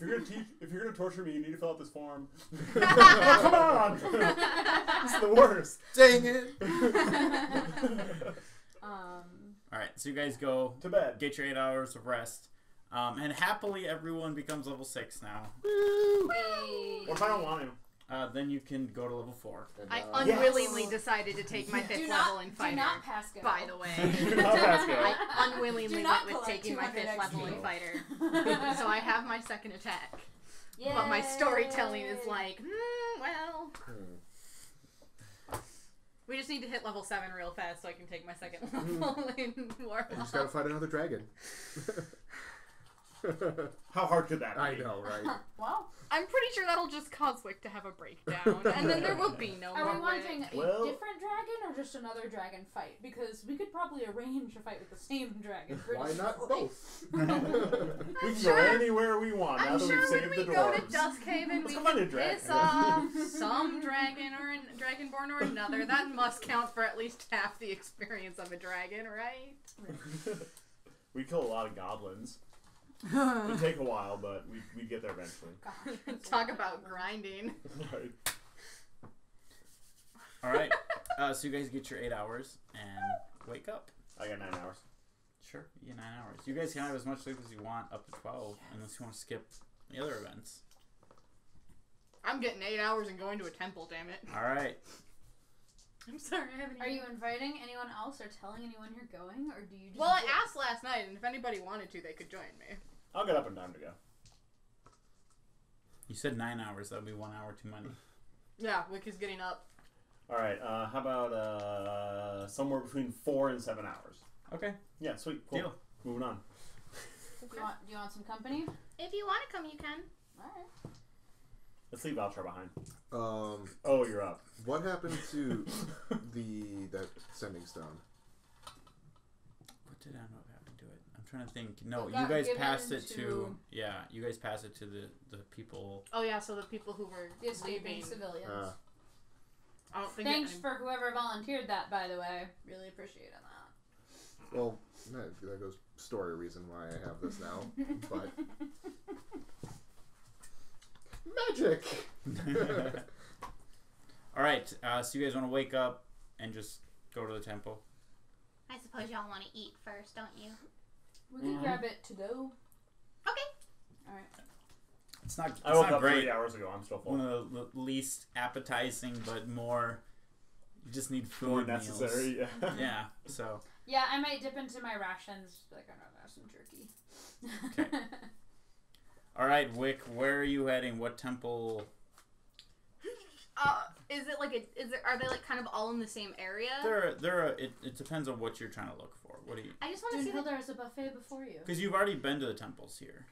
If you're gonna torture me, you need to fill out this form. Oh, come on! This is the worst. Dang it! Alright, so you guys go To bed. get your 8 hours of rest. And happily everyone becomes level 6 now. Hey. What if I don't want to? Then you can go to level 4. And, I Yes. unwillingly decided to take my 5th level in Do fighter. not pass go. By the way, Do not pass go. I unwillingly Do went not with collect taking my 200 5th level in XP. fighter. So I have my second attack. But my storytelling is like, well. We just need to hit level 7 real fast so I can take my second level in Warlock. I just gotta fight another dragon. How hard could that be? I know, right? Well, I'm pretty sure that'll just cause Wick to have a breakdown, and then there will be no are more we wanting Wick. a Well- different dragon or just another dragon fight? Because we could probably arrange a fight with the same dragon. pretty Why not easily. both? We can sure- go anywhere we want now I'm that sure we've when saved we the go to dwarves. Duskhaven, we Let's find a can dragon. piss off some dragon or a dragonborn or another. That must count for at least half the experience of a dragon, right? We kill a lot of goblins. It'd take a while, but we get there eventually. Gosh, Talk about grinding. Right. Alright, so you guys get your 8 hours and wake up. I got 9 hours. Sure, you get 9 hours. You guys can have as much sleep as you want, up to 12, unless you want to skip the other events. I'm getting 8 hours and going to a temple, damn it. Alright. I'm sorry, I haven't Are you inviting anyone else or telling anyone you're going, or do you just? Well, I asked last night, and if anybody wanted to, they could join me. I'll get up in time to go. You said 9 hours, that would be 1 hour too many. Yeah, Wick is getting up. Alright, how about somewhere between 4 and 7 hours? Okay, Yeah, sweet. Cool. deal. Moving on. Do you want some company? If you want to come, you can. All right. Let's leave Valtra behind. Oh, you're up. What happened to that sending stone? What did I know what happened to it? I'm trying to think. No, It you got guys given passed it to... to- Yeah, you guys passed it to the people... Oh yeah, so the people who were The escaping leaving. civilians. I don't think Thanks for whoever volunteered that, by the way. Really appreciated that. Well, that goes story reason why I have this now. But magic. Alright, so you guys want to wake up and just go to the temple? I suppose y'all want to eat first, don't you? We can grab it to go. Okay. All right. It's not, it's I woke not up great. 3 hours ago. I'm still full. One of the least appetizing, but more... You just need food More meals. necessary. Yeah. Yeah, so... Yeah, I might dip into my rations. Like, I don't know, some jerky. Okay. Alright, Wick, where are you heading? What temple? Is it like are they like kind of all in the same area? It depends on what you're trying to look for. What do you... I just want to Dude, see the... Hildar is a buffet before you. Because you've already been to the temples here.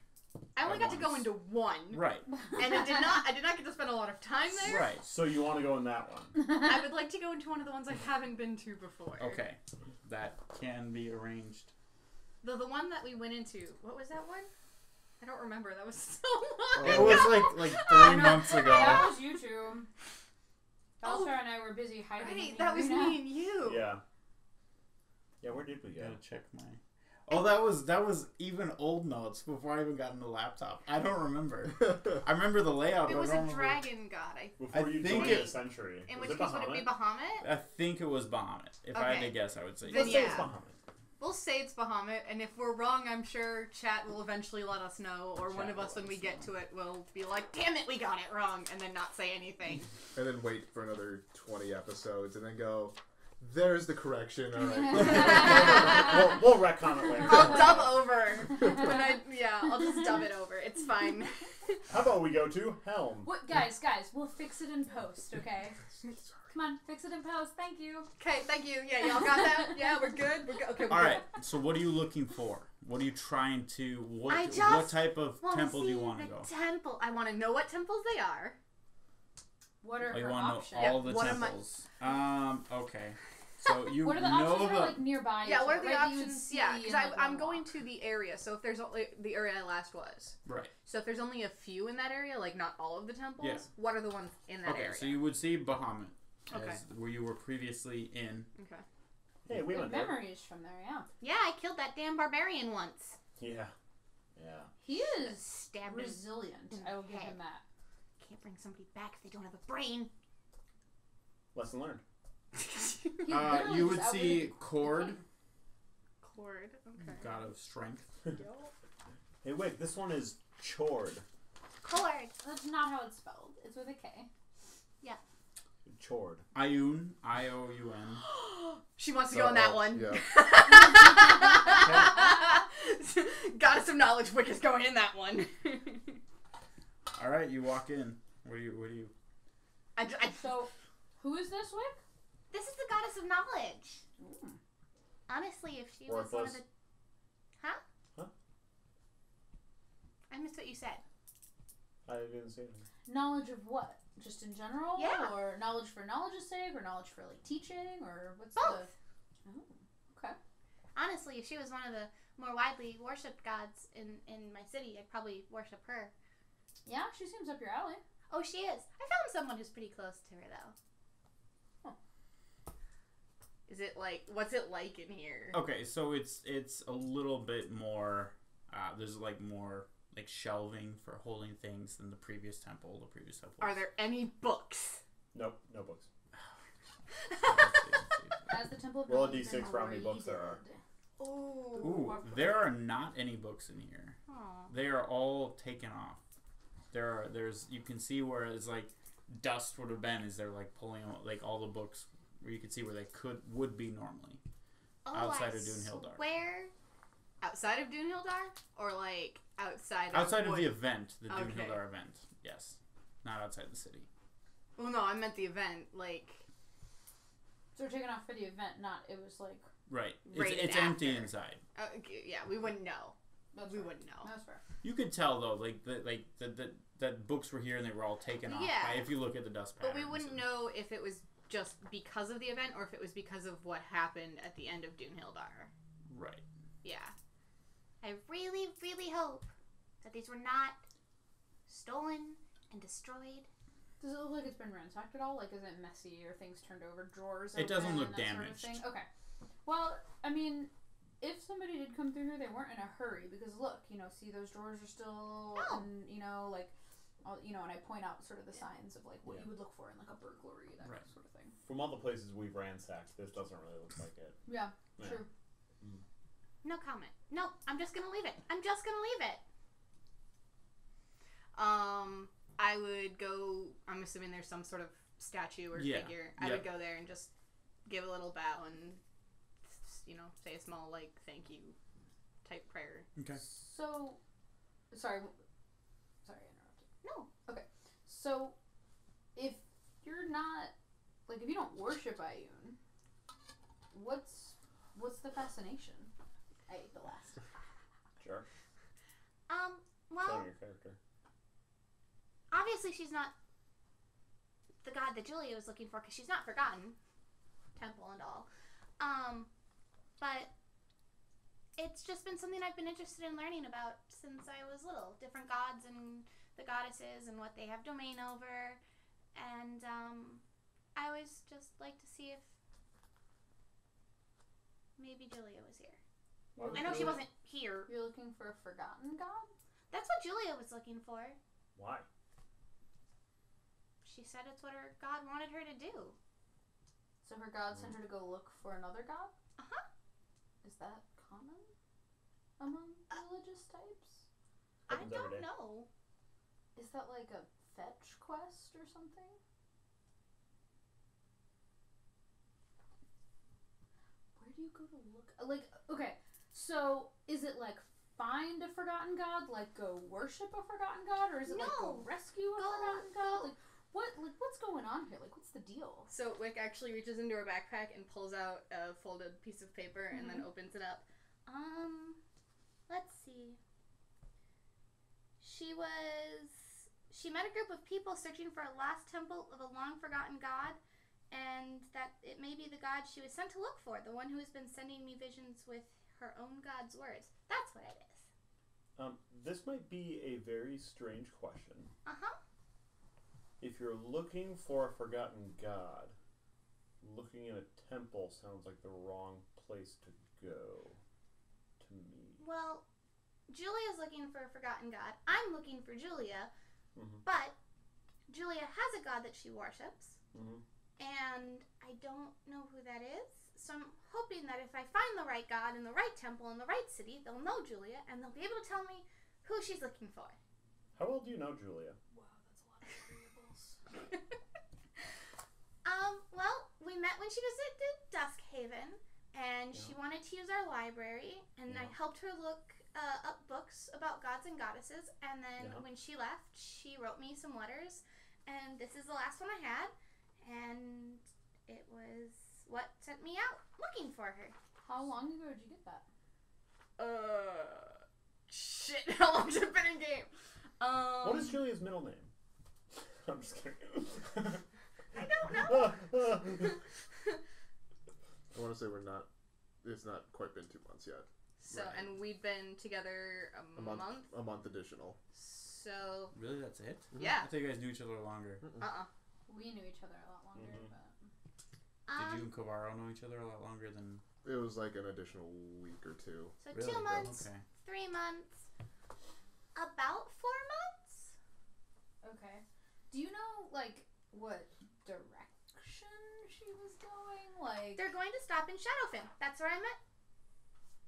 I only got to go once. into one, Right, and I did not get to spend a lot of time there. right. So you want to go in that one? I would like to go into one of the ones I haven't been to before. Okay, that can be arranged. The one that we went into, what was that one? I don't remember. That was so long It ago. was like 3 months ago. That was you two. Oh, Baltar and I were busy hiding. in Right, the that was arena. me and you. Yeah. Yeah, where did we go? Gotta check my... Oh, that was even old notes before I even got in the laptop. I don't remember. I remember the layout. It but was I a don't remember. dragon god. Before I you think joined it- the century. In Was which it case would it be Bahamut? I think it was Bahamut. If I had Okay. to guess, I would say Then Let's yes. say it's yeah. Bahamut. We'll say it's Bahamut, and if we're wrong, I'm sure chat will eventually let us know, or one Chat of us will when we let us get to it will be like, damn it, we got it wrong, and then not say anything. And then wait for another 20 episodes, and then go, there's the correction. All right. We'll retcon it later. I'll dub over. I'll just dub it over. It's fine. How about we go to Helm? What, guys, we'll fix it in post, okay? Come on, fix it in post. Thank you. Okay, thank you. Yeah, y'all got that? Yeah, we're good? We're good. Okay, we're All right. So what are you looking for? What are you trying to... I What just type of Wanna temple do you see want to the go? Temple. I want to know what temples they are. What are Oh, you her want to options? know all the what am I- temples? Okay. So you What are the know options are like nearby? Yeah, each what are other, the right, that you would options? see Yeah, in, because like, I'm one going walk. to the area. So if there's only the area I last was. right. So if there's only a few in that area, like not all of the temples, Yeah. what are the ones in that Okay, area? so you would see Bahamut as Okay. where you were previously in. Okay. Hey, we Good went there. memories from there, yeah. Yeah, I killed that damn barbarian once. Yeah. Yeah. He is Stabbed him. resilient. in I will the give head. him that. Can't bring somebody back if they don't have a brain. Lesson learned. He literally You just would see outwitted the Cord, king. Cord. Okay. god of strength. Hey, wait, this one is Chord. Cord. That's not how it's spelled. It's with a K. Chord. Ioun, I-O-U-N. She wants to go on that one. Yeah. Goddess of knowledge, Wick is going in that one. All right, you walk in. What do you? So, who is this Wick? This is the goddess of knowledge. Ooh. Honestly, if she was one of Worthless. the... Huh? Huh? I missed what you said. I didn't see anything. Knowledge of what? Just in general? Yeah. Or knowledge for knowledge's sake? Or knowledge for, like, teaching? Or what's Both. the... Oh, okay. Honestly, if she was one of the more widely worshipped gods in my city, I'd probably worship her. Yeah, she seems up your alley. Oh, she is. I found someone who's pretty close to her, though. Is it like, what's it like in here? Okay, so it's a little bit more. There's like more like shelving for holding things than the previous temple. The previous temple. Are there any books? Nope, no books. As the Temple of Roll a Knowledge d6 for how many books there are. Ooh, there are not any books in here. Aw. They are all taken off. There's you can see where it's like dust would have been as they're like pulling out like all the books where you can see where they would be normally. Oh, Outside I of Dune Hildar. swear. Outside of Dune Hildar? Or like outside Outside of of the event, the Dune Okay. Hildar event, yes, not outside the city. Well, no, I meant the event. Like, So we're taking off for the event, not it was like... Right, Rated it's empty after. inside. okay, yeah, we wouldn't know. That's We fair. wouldn't know. That's fair. You could tell though, that books were here and they were all taken off. Yeah. If you look at the dust patterns. But we wouldn't know if it was just because of the event or if it was because of what happened at the end of Dune Hildar. Right. Yeah. I really, really hope that these were not stolen and destroyed. Does it look like it's been ransacked at all? Like, is it messy or things turned over, drawers It doesn't open, look that sort of damaged. thing? Okay. Well, I mean, if somebody did come through here, they weren't in a hurry because look, see those drawers are still, Oh. and like, and I point out sort of the signs of like what you would look for in like a burglary, that Right. sort of thing. From all the places we've ransacked, this doesn't really look like it. Yeah, Yeah. true. No comment. No, I'm just gonna leave it. I'm just gonna leave it. I would go. I'm assuming there's some sort of statue or Yeah. figure. I Yeah. would go there and just give a little bow and, say a small like thank you type prayer. Okay. So, sorry, I interrupted. No. Okay, so if you're not like if you don't worship Ioun, what's the fascination? I ate the last. Sure. Well, Showing your character. obviously she's not the god that Julia was looking for because she's not forgotten. Temple and all. But it's just been something I've been interested in learning about since I was little. Different gods and the goddesses and what they have domain over. And I always just like to see if maybe Julia was here. Why would I know she Julia- wasn't here. You're looking for a forgotten god? That's what Julia was looking for. Why? She said it's what her god wanted her to do. So her god sent her to go look for another god? Uh-huh. Is that common among religious types? I Happens every don't day. know. Is that like a fetch quest or something? Where do you go to look? Like, okay, so is it like find a forgotten god, like go worship a forgotten god, or is it like go No. rescue a Go- forgotten god? go- What's going on here? Like, what's the deal? So Wick actually reaches into her backpack and pulls out a folded piece of paper and then opens it up. Let's see. She met a group of people searching for a lost temple of a long forgotten god, and that it may be the god she was sent to look for, the one who has been sending me visions with her own god's words. That's what it is. This might be a very strange question. Uh-huh. If you're looking for a forgotten god, looking in a temple sounds like the wrong place to go, to me. Well, Julia's looking for a forgotten god. I'm looking for Julia, Mm-hmm. but Julia has a god that she worships, Mm-hmm. and I don't know who that is. So I'm hoping that if I find the right god in the right temple in the right city, they'll know Julia, and they'll be able to tell me who she's looking for. How well do you know Julia? Wow, that's a lot of variables. Well, we met when she visited Duskhaven, and she wanted to use our library, and I helped her look up books about gods and goddesses, and then when she left, she wrote me some letters, and this is the last one I had, and it was what sent me out looking for her. How long ago did you get that? Shit, how long's it been in game? What is Julia's middle name? I'm just kidding. I don't know. I want to say it's not quite been 2 months yet. So, Right. and we'd been together a month? A month additional. So, Really, that's it? yeah. I thought you guys knew each other longer. We knew each other a lot longer, Mhm. but Did you and Kovaro know each other a lot longer than? It was like an additional week or two. So Really? 2 months, Okay. 3 months, about 4 months. okay. Do you know like what direction she was going? Like They're going to stop in Shadowfen. That's where I met.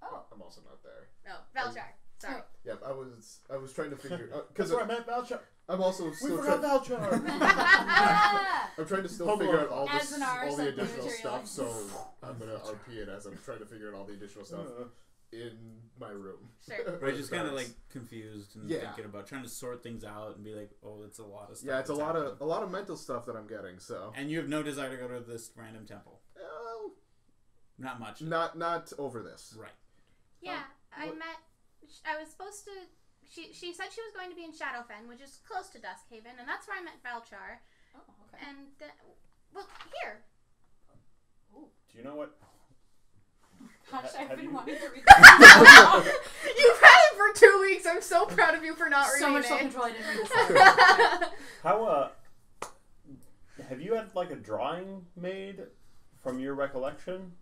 oh, I'm also not there. No, Valchar. Sorry. Yeah, I was trying to figure That's because where I met Valchar. I'm also We still forgot trying. Valchar. I'm trying to still Home figure out Alone. all As this, an R all the something additional material. stuff. So I'm gonna RP it as I'm trying to figure out all the additional stuff in my room. Sure. Right, just kind of like confused and Yeah. thinking about trying to sort things out and be like, oh, it's a lot of stuff. Yeah, it's a that's lot happening. of mental stuff that I'm getting. So And you have no desire to go to this random temple. Not much. not over this. Right. Yeah, I what- met. I was supposed to. She said she was going to be in Shadowfen, which is close to Duskhaven, and that's where I met Valchar. oh, okay. And well, here. Do you know what? Gosh, I've have been you- wanting to read that. You've had it for 2 weeks. I'm so proud of you for not So reading much it. self-control. I didn't read this. How have you had like a drawing made from your recollection?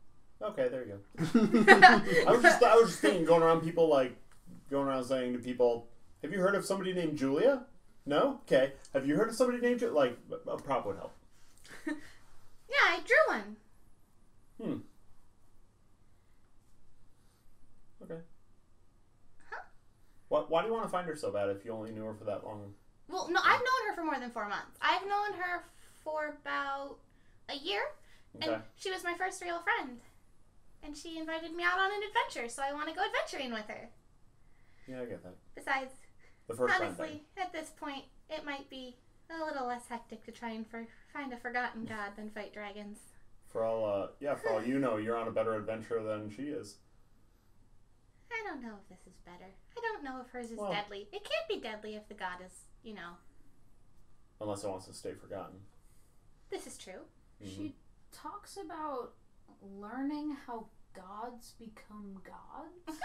Okay, there you go. I was just thinking, going around saying to people, "Have you heard of somebody named Julia?" No. Okay. Have you heard of somebody named Julia? Like a prop would help. Yeah, I drew one. Okay. Huh? Why do you want to find her so bad if you only knew her for that long? Well, no, I've known her for more than 4 months. I've known her for about a year, Okay. and she was my first real friend. And she invited me out on an adventure, so I want to go adventuring with her. Yeah, I get that. Besides, The first friend thing. honestly, at this point, it might be a little less hectic to try and find a forgotten god than fight dragons. For all you know, you're on a better adventure than she is. I don't know if this is better. I don't know if hers is Well- deadly. It can't be deadly if the god is, Unless it wants to stay forgotten. This is true. She talks about learning how gods become gods.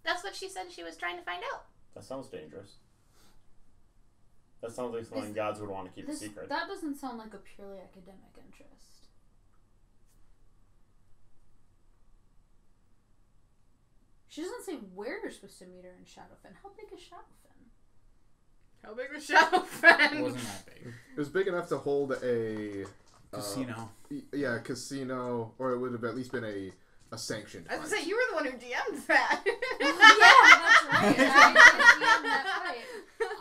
That's what she said she was trying to find out. That sounds dangerous. That sounds like something gods would want to keep a secret. That doesn't sound like a purely academic interest. She doesn't say where you're supposed to meet her in Shadowfen. How big is Shadowfen? How big was Shadowfen? It wasn't that big. It was big enough to hold a Casino. Yeah, casino, or it would have at least been a sanctioned. I was fight. gonna say, you were the one who DM'd that.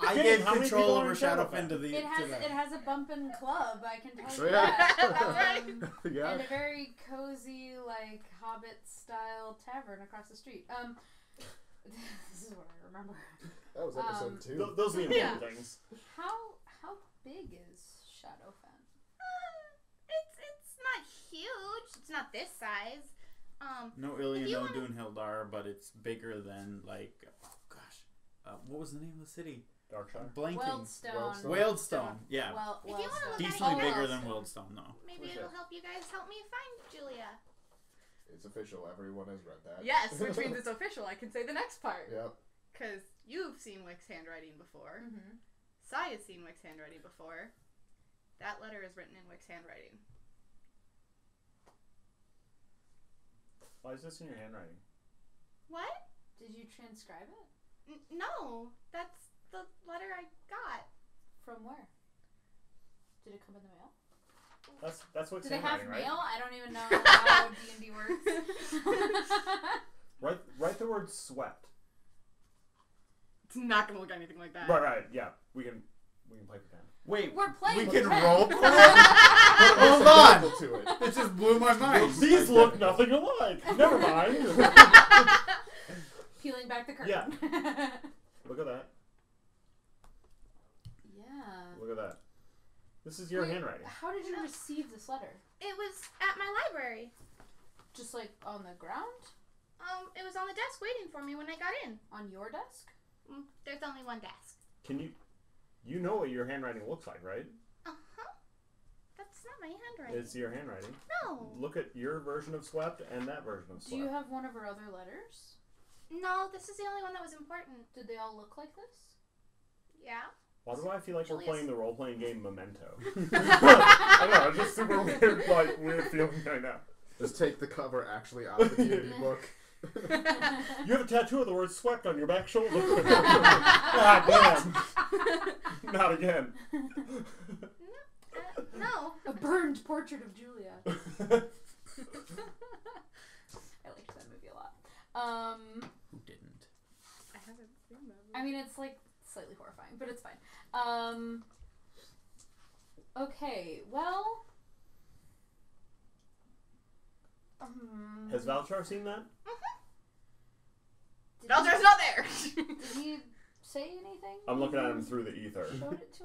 I Hey, gave how many control people are over in Shadowfen to the. It has to that. it has a bumpin' club, I can tell So, you yeah. that. That's right. Yeah. And a very cozy, like Hobbit style tavern across the street. This is what I remember. That was episode 2. Those are the important things. How big is Shadowfen? It's not huge. It's not this size. No Ilya, If you no wanna- Hildar, but it's bigger than like. Oh gosh, what was the name of the city? Darkshire? Blanking. Wildstone. Whalestone. Yeah. Well, If you wanna look at Decently it, bigger than Whalestone. Wildstone, though. maybe Okay. it'll help you guys help me find Julia. It's official. Everyone has read that. Yes, which means it's official. I can say the next part. Yep. Because you've seen Wick's handwriting before. Mm-hmm. Sai has seen Wick's handwriting before. That letter is written in Wick's handwriting. Why is this in your handwriting? What? Did you transcribe it? No, that's the letter I got. From where? Did it come in the mail? That's what's Do they have handwriting, mail? I don't even know how D&D works. Write the word swept. It's not going to look anything like that. Right, yeah. We can play pretend. Wait, We're playing we can pretend. role play it? Hold on! To it. It just blew my mind. These look nothing alike. Never mind. Peeling back the curtain. Yeah. Look at that. Yeah. Look at that. This is your Wait, handwriting. How did you receive this letter? It was at my library. Just like on the ground? It was on the desk waiting for me when I got in. On your desk? There's only one desk. You know what your handwriting looks like, right? Uh-huh. That's not my handwriting. It's your handwriting. No. Look at your version of swept and that version of Do you swept. have one of her other letters? No, this is the only one that was important. Did they all look like this? Yeah. Why do I feel like Julius. we're playing the role-playing game Memento? I know, it's just super weird feeling right now. Just take the cover actually out of the D&D book. You have a tattoo of the word swept on your back shoulder. God damn. Not again. No. A burned portrait of Julia. I liked that movie a lot. Who didn't? I haven't seen that. I mean, it's like slightly horrifying, but it's fine. Okay, well. Has Valchar seen that? Valjar's not there! Did he say anything? I'm looking at him through the ether. Showed it to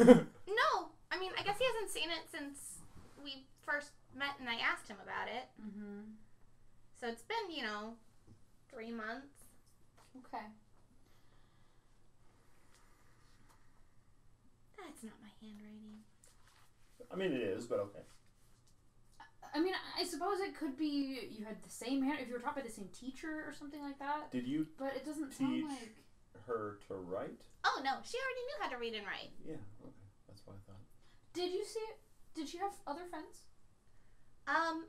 him? No. I mean, I guess he hasn't seen it since we first met and I asked him about it. Mm-hmm. So it's been, 3 months. Okay. That's not my handwriting. I mean, it is, but okay. I mean, I suppose it could be you had the same hand if you were taught by the same teacher or something like that. Did you But it doesn't teach sound like. her to write? Oh, no. She already knew how to read and write. Yeah, okay. That's what I thought. Did you see it? Did she have other friends?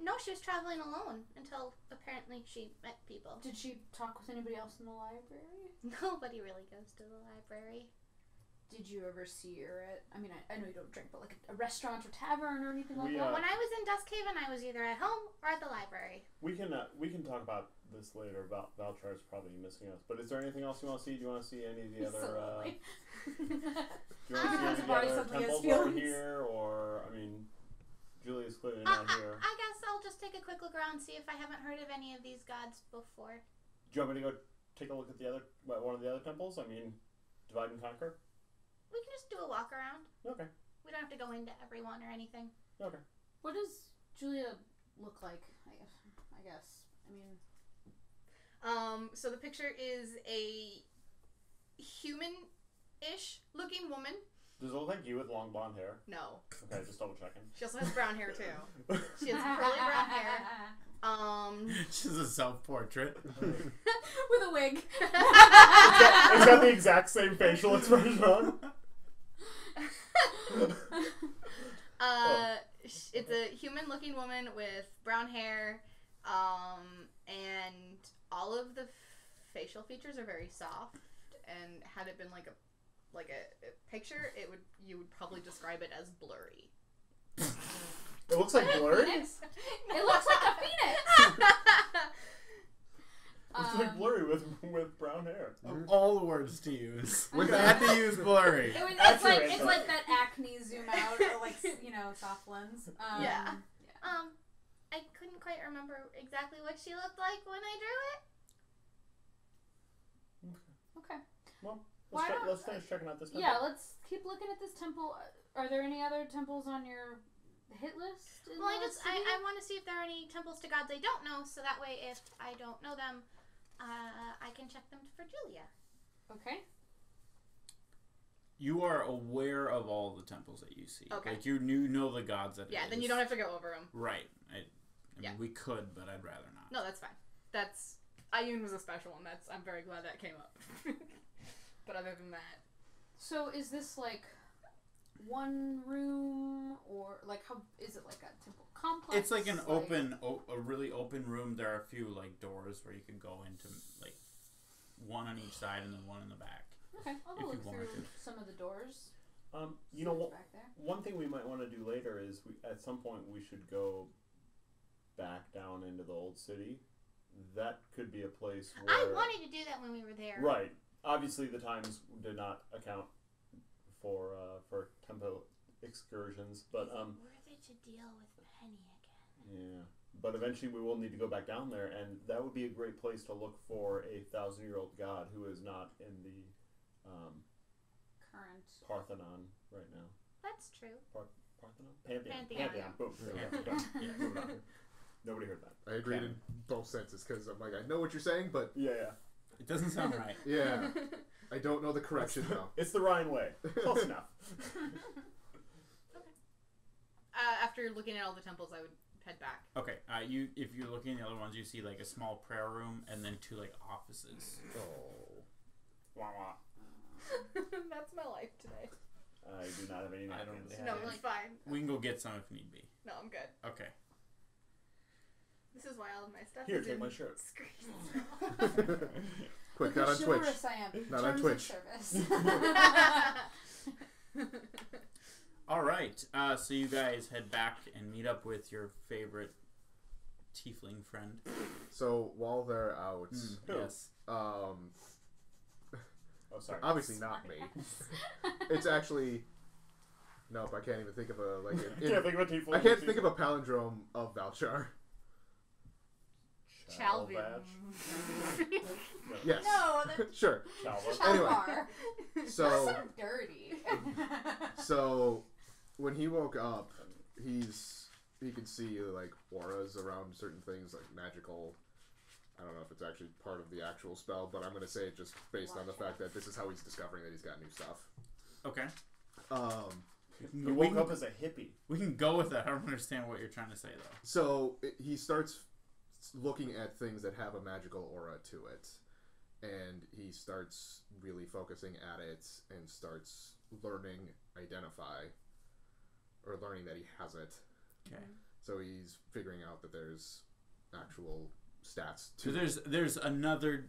No, she was traveling alone until apparently she met people. Did she talk with anybody else in the library? Nobody really goes to the library. Did you ever see her at, I mean, I know you don't drink, but like a restaurant or tavern or anything like We, that? When I was in Duskhaven, I was either at home or at the library. We can talk about this later. About Valchar's probably missing us. But is there anything else you want to see? Do you want to see any of the other? So lovely. Do you want to see any of the Body other suddenly has temples over feelings. here, or I mean, Julia's clearly not here. I guess I'll just take a quick look around, see if I haven't heard of any of these gods before. Do you want me to go take a look at one of the other temples? I mean, divide and conquer. We can just do a walk around. Okay. We don't have to go into every one or anything. Okay. What does Julia look like? I guess. I mean, So the picture is a human-ish looking woman. Does it look like you with long blonde hair? No. Okay, just double checking. She also has brown hair too. She has curly brown hair. She's a self-portrait. with a wig. It's got the exact same facial expression on. It's a human-looking woman with brown hair, and all of the facial features are very soft. And had it been like a picture, you would probably describe it as blurry. It looks like Blurry. Phoenix. It looks like a phoenix. It's like Blurry with brown hair. Of all the words to use, we had to use blurry. It's like that acne zoom out, or like soft lens. Yeah. I couldn't quite remember exactly what she looked like when I drew it. Okay. Well, Why don't- let's finish checking out this temple. Yeah, let's keep looking at this temple. Are there any other temples on your hit list? Well, I want to see if there are any temples to gods I don't know, so that way if I don't know them, I can check them for Julia. Okay. You are aware of all the temples that you see. Okay. Like, you know the gods that Yeah, it then is. you don't have to go over them. Right. I Yeah. mean, we could, but I'd rather not. No, that's fine. That's Ayun was a special one. I'm very glad that came up. But other than that, So is this like one room, or like how is it like a temple complex? It's like an a really open room. There are a few like doors where you can go into, like, one on each side and then one in the back. Okay, I'll if go you look wanted through to. some of the doors. You know what? Back there. One thing we might want to do later is at some point we should go back down into the old city. That could be a place where... I wanted to do that when we were there. Right. Obviously, the times did not account for tempo excursions, but Is it worth it to deal with Penny again? yeah. But eventually, we will need to go back down there, and that would be a great place to look for a 1,000-year-old god who is not in the Current. Parthenon right now. That's true. Parthenon? Pantheon. Pantheon. Boom. Yeah. Moving on. Nobody heard that. I agreed in both senses because I'm like, I know what you're saying, but Yeah. It doesn't sound right. yeah, I don't know the correction though. It's the Rhine way. Close enough. after looking at all the temples, I would head back. Okay. If you're looking at the other ones, you see like a small prayer room and then 2 like offices. Oh, Wah, wah. That's my life today. I do not have any I don't napkins. really No, have it's fine. We can go get some if need be. No, I'm good. Okay. This is why all of my stuff Here, is take in my shirt. screens. quick, Look not how on Twitch. chivalrous I am. Not on Terms Twitch. Of service. All right. So you guys head back and meet up with your favorite tiefling friend. So while they're out, Yes. Oh, sorry. obviously not me. It's actually nope. I can't even think of a like. Can't think of a tiefling. I can't think of a palindrome of Valchar. Chalvin. Yes. No, that's Sure. Chalva. Anyway. Chalvar. So So dirty. so when he woke up, he can see like auras around certain things, like magical. I don't know if it's actually part of the actual spell, but I'm gonna say it just based on the fact that this is how he's discovering that he's got new stuff. Okay. He woke up as a hippie. We can go with that. I don't understand what you're trying to say though. So he starts looking at things that have a magical aura to it, and he starts really focusing at it and starts learning that he has it. Okay. So he's figuring out that there's actual stats to So there's another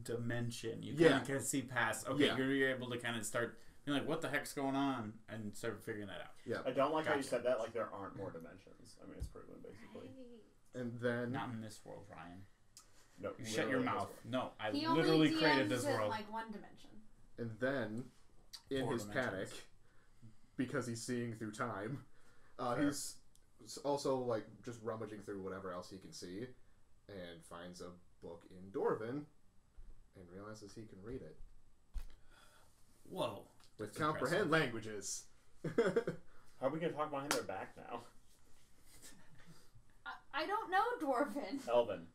dimension you Yeah. can see past. Okay, Yeah. you're able to kind of start being like, what the heck's going on, and start figuring that out. Yeah. I don't like how you Gotcha. said that. Like there aren't more dimensions. I mean, it's proven basically. And then Not in this world, Ryan. No, You shut your literally mouth. this No, I He only literally DMs created this in world. like one dimension. in 4 his dimensions. panic, because he's seeing through time, he's also like just rummaging through whatever else he can see, and finds a book in Dwarven, and realizes he can read it Whoa. with That's comprehend impressive. languages. How are we gonna talk behind their back now? I don't know Dwarven. Elven.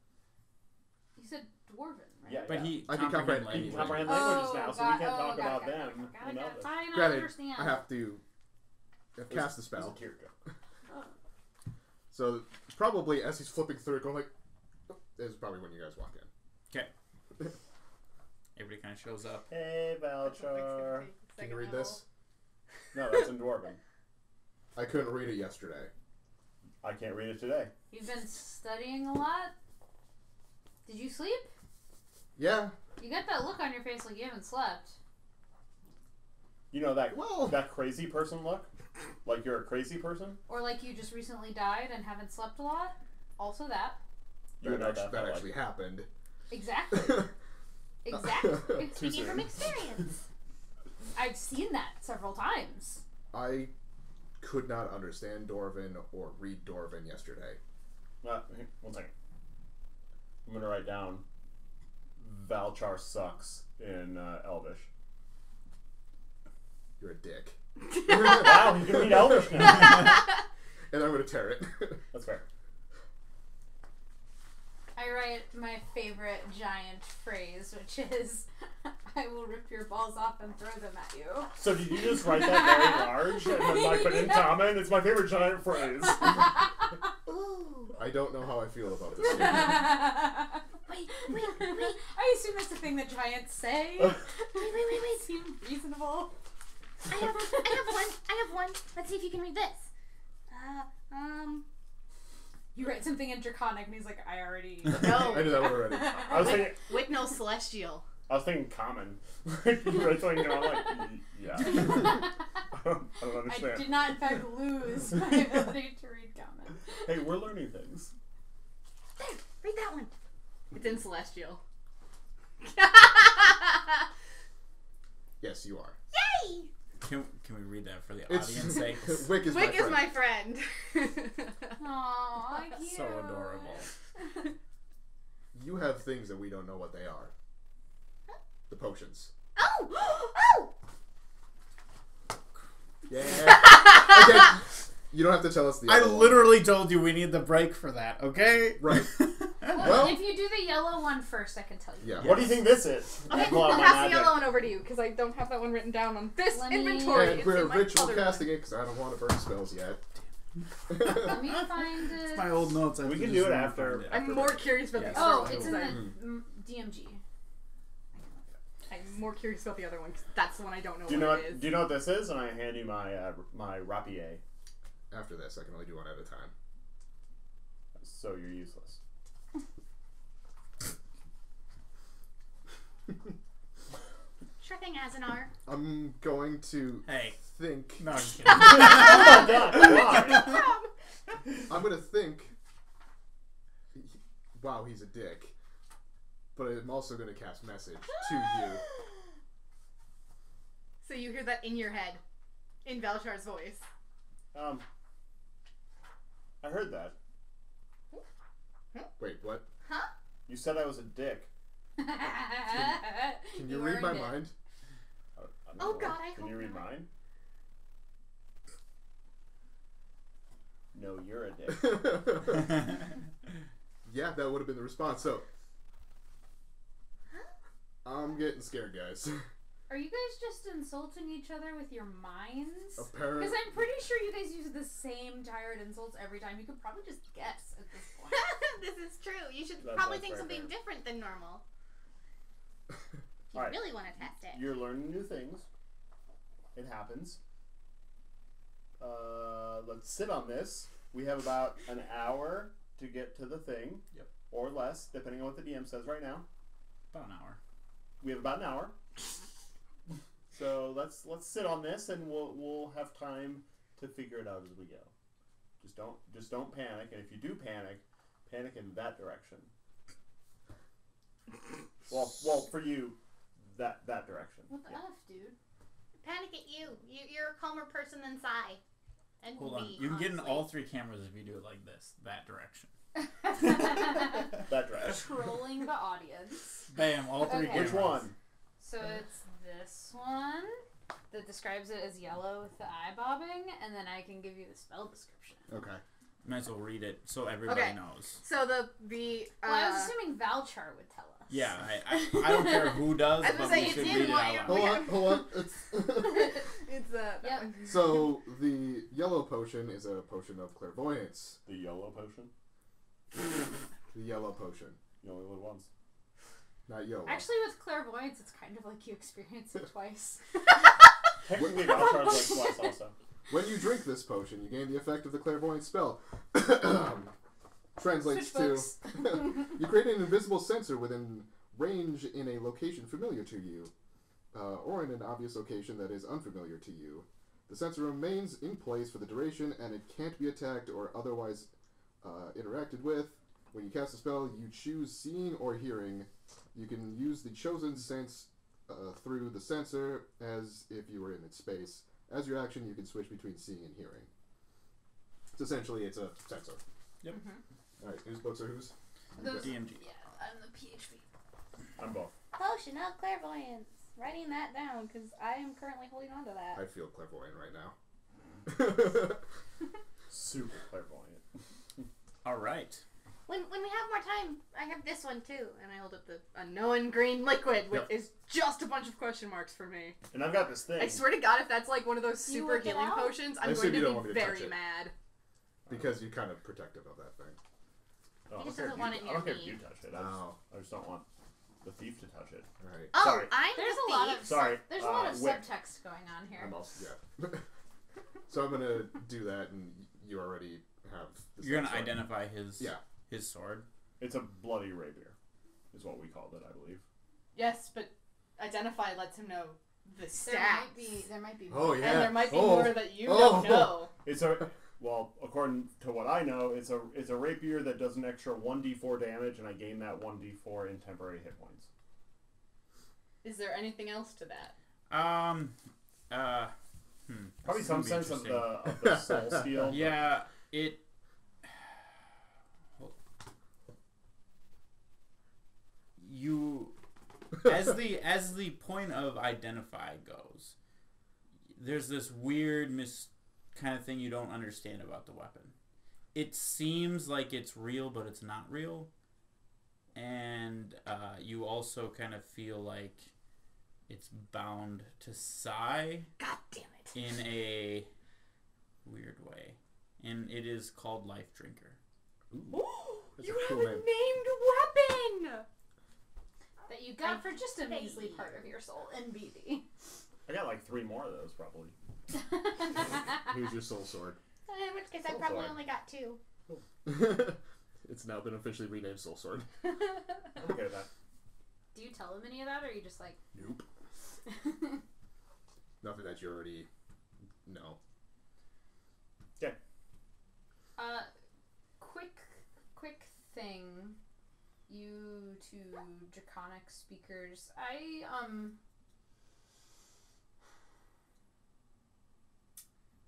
You said Dwarven, right? Yeah. But he I can comprehend You language. can comprehend Oh, languages now, so we got- can't oh, talk got it, about got it, them. got it, You know got it. this. Fine, I Granted, understand. I have to cast the It's spell. a teardrop. So probably as he's flipping through it, going like, this is probably when you guys walk in. Okay. Everybody kind of shows up. Hey, Valchar. Can you read this? No, that's in Dwarven. I couldn't read it yesterday. I can't read it today. You've been studying a lot? Did you sleep? Yeah. You got that look on your face like you haven't slept. You know that Well, that crazy person look? Like you're a crazy person? Or like you just recently died and haven't slept a lot? Also that. You know that felt actually happened. Exactly. Exactly. Too Speaking from soon. experience. I've seen that several times. I could not understand Dwarven or read Dwarven yesterday. Here, 1 second. I'm gonna write down Valchar sucks in Elvish. You're a dick. Wow, you can read Elvish now. And I'm going to tear it. That's fair. I write my favorite giant phrase, which is, I will rip your balls off and throw them at you. So did you just write that very large and then like put in comment? It's my favorite giant phrase. Ooh. I don't know how I feel about this. Wait. I assume that's a thing that giants say. Wait. Seem reasonable. I have one. Let's see if you can read this. You write something in Draconic, and he's like, I already. No. I knew that one already. I was thinking, Wigno Celestial. I was thinking common. You write something and I'm like, yeah. I don't understand. I did not, in fact, lose my ability to read common. Hey, we're learning things. There, read that one. It's in Celestial. Yes, you are. Yay! Can we read that for the It's audience sake? Wick is Wick my is friend. my friend. Aww, cute. So adorable. You have things that we don't know what they are. The potions. Oh! Yeah. Again, you don't have to tell us the I other one. literally told you we need the break for that, okay? Right. Well, if you do the yellow one first, I can tell you. Yeah. What do you think this is? Okay, Pull out I'll my pass the magic. yellow one over to you because I don't have that one written down on this Let me- inventory. And It's we're in my ritual other casting it because I don't want to burn spells yet. Let me find it. It's my old notes. I have We to can just do it find after- it. I'm more curious about Yes. the Oh, other it's one. in the Mhm. DMG. I'm more curious about the other one because that's the one I don't know Do you know what what? it is. Do you know what this is? And I hand you my my rapier. After this, I can only do one at a time. So you're useless. Sure thing, Azanar. I'm going to Hey. think. No, I'm just kidding. Oh my god! Why? I'm going to think. Wow, he's a dick. But I'm also going to cast message to you. So you hear that in your head, in Valshar's voice. I heard that. Wait, what? You said I was a dick. Can you read my earned it. mind? I don't Oh know. God, I Can hope you read not. mine? No, you're a dick. Yeah, that would have been the response. So, I'm getting scared, guys. Are you guys just insulting each other with your minds? Apparently, Because I'm pretty sure you guys use the same tired insults every time. You could probably just guess at this point. This is true. You should That's probably right think something there. different than normal. If you Alright. really want to test it. You're learning new things. It happens. Let's sit on this. We have about an hour to get to the thing. Yep. Or less, depending on what the DM says right now. About an hour. We have about an hour. So let's sit on this, and we'll have time to figure it out as we go. Just don't panic, and if you do panic in that direction. Well, for you, that direction. What the F, dude? Panic at you. You're a calmer person than Sai. And Hold on. me, You can get in honestly. all three cameras if you do it like this. That direction. That direction. Trolling the audience. Bam, all three Okay. cameras. Which one? So it's this one that describes it as yellow with the eye bobbing, and then I can give you the spell description. okay. Might as well read it so everybody Okay. knows. So the Well, I was assuming Valchar would tell us. Yeah, I don't care who does, I was but gonna say, we it's should in read it what out you- loud. Hold on. It's it's Yep. so the yellow potion is a potion of clairvoyance. The yellow potion. The yellow potion, You only live once. not yellow. Actually, with clairvoyance, it's kind of like you experience it twice. Technically, Valchar's like twice also. When you drink this potion, you gain the effect of the clairvoyant spell. Translates Switch to books. you create an invisible sensor within range in a location familiar to you, or in an obvious location that is unfamiliar to you. The sensor remains in place for the duration, and it can't be attacked or otherwise interacted with. When you cast a spell, you choose seeing or hearing. You can use the chosen sense through the sensor as if you were in its space. As your action, you can switch between seeing and hearing. It's essentially, it's a sensor. Yep. Alright, whose books are whose? Those- DMG. Yeah, I'm the PHP. I'm both. Potion of clairvoyance. Writing that down because I am currently holding on to that. I feel clairvoyant right now. Super clairvoyant. All right. When we have more time, I have this one too. And I hold up the unknown green liquid, which Yep. is just a bunch of question marks for me. And I've got this thing. I swear to God, if that's like one of those You super work it healing out? potions, I I'm assume going you to don't want be me to touch very it. mad. Because you're kind of protective of that thing. Oh, I He just don't care doesn't if want you- it I near don't care if me. you touch it. Oh. I just don't want the thief to touch it. Right. Oh, Sorry. I'm There's the a lot thief. of Sorry, there's a lot of Wick. subtext going on here. I'm also, yeah. So I'm gonna do that, and you already have. This You're gonna sword. identify his Yeah. his sword. It's a bloody rapier, is what we called it, I believe. Yes, but identify lets him know the stats. There might be Oh more. yeah. And there might be Oh. more that you Oh. don't know. It's a well, according to what I know, it's a rapier that does an extra 1d4 damage, and I gain that 1d4 in temporary hit points. Is there anything else to that? Probably This some is gonna be sense of interesting. the soul steel. Yeah, it. You, as the point of identify goes, there's this weird kind of thing you don't understand about the weapon. It seems like it's real, but it's not real, and you also kind of feel like it's bound to Psy God damn it. in a weird way, and it is called Life Drinker. Ooh, That's you a have cool a name. that named weapon! you got for just a measly part of your soul in BD. I got like 3 more of those, probably. Here's your soul sword. In which case, I Soul probably sword. only got 2. It's now been officially renamed Soul Sword. I'm okay with that. Do you tell him any of that, or are you just like? Nope. Nothing that you already know. Quick thing. You two draconic speakers.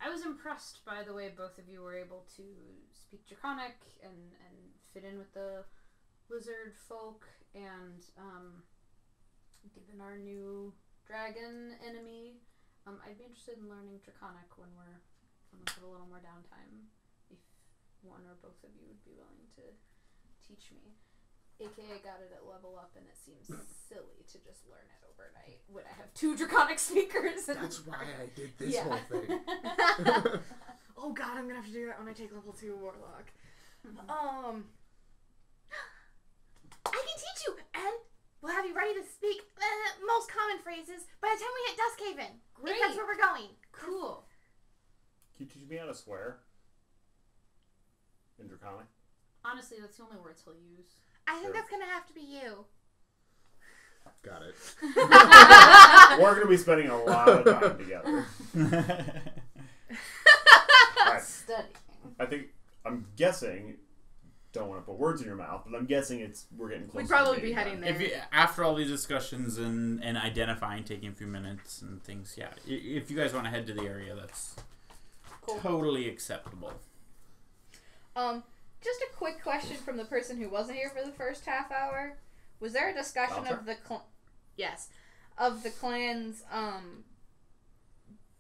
I was impressed by the way both of you were able to speak draconic and fit in with the lizard folk, and given our new dragon enemy, I'd be interested in learning draconic when we have a little more downtime. If one or both of you would be willing to teach me. AKA got it at level up, and it seems silly to just learn it overnight when I have 2 draconic speakers. And That's why I did this Yeah. whole thing. Oh god, I'm gonna have to do that when I take level 2 Warlock. I can teach you, and we'll have you ready to speak most common phrases by the time we hit Duskhaven. Great. If that's where we're going. Cool. Can you teach me how to swear? In Draconic? Honestly, that's the only words he'll use. I think Sure. that's gonna have to be you. Got it. We're going to be spending a lot of time together. Alright, Studying. I'm guessing, don't want to put words in your mouth, but I'm guessing we're getting close. We'd to probably meeting be heading time. there. If you, after all these discussions and identifying, taking a few minutes and things, yeah. If you guys want to head to the area, that's totally acceptable. Just a quick question from the person who wasn't here for the first half hour. Was there a discussion Walter? of the of the clans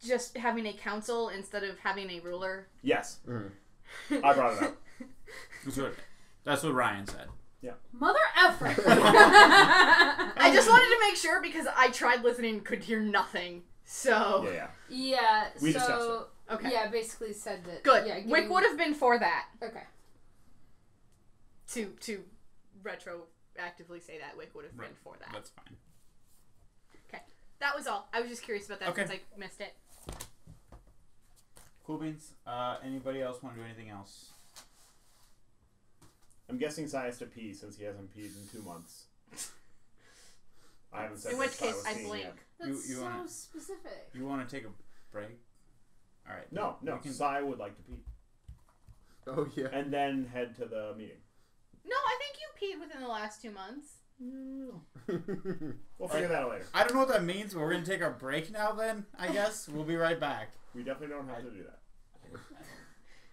just having a council instead of having a ruler? Yes. Mm. I brought it up. That's what Ryan said. Mother effer. I just wanted to make sure because I tried listening and could hear nothing. So Yeah. Yeah. We discussed so okay, yeah, basically said that. good. Yeah, Wick would have been for that. Okay. To retroactively say that Wick would have been for that. That's fine. That was all. I was just curious about that Okay. since I missed it. Cool beans. Anybody else want to do anything else? I'm guessing Sai has to pee since he hasn't peed in 2 months. I haven't said In this which if I case, was I seeing blink. yet. That's you so wanna- specific. You want to take a break? All right. No, we can- Sai would like to pee. Oh yeah. And then head to the meeting. No, I think you peed within the last 2 months. We'll figure that out later. I don't know what that means, but we're going to take our break now then, I guess. We'll be right back. We definitely don't have to do that.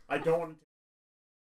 I don't want to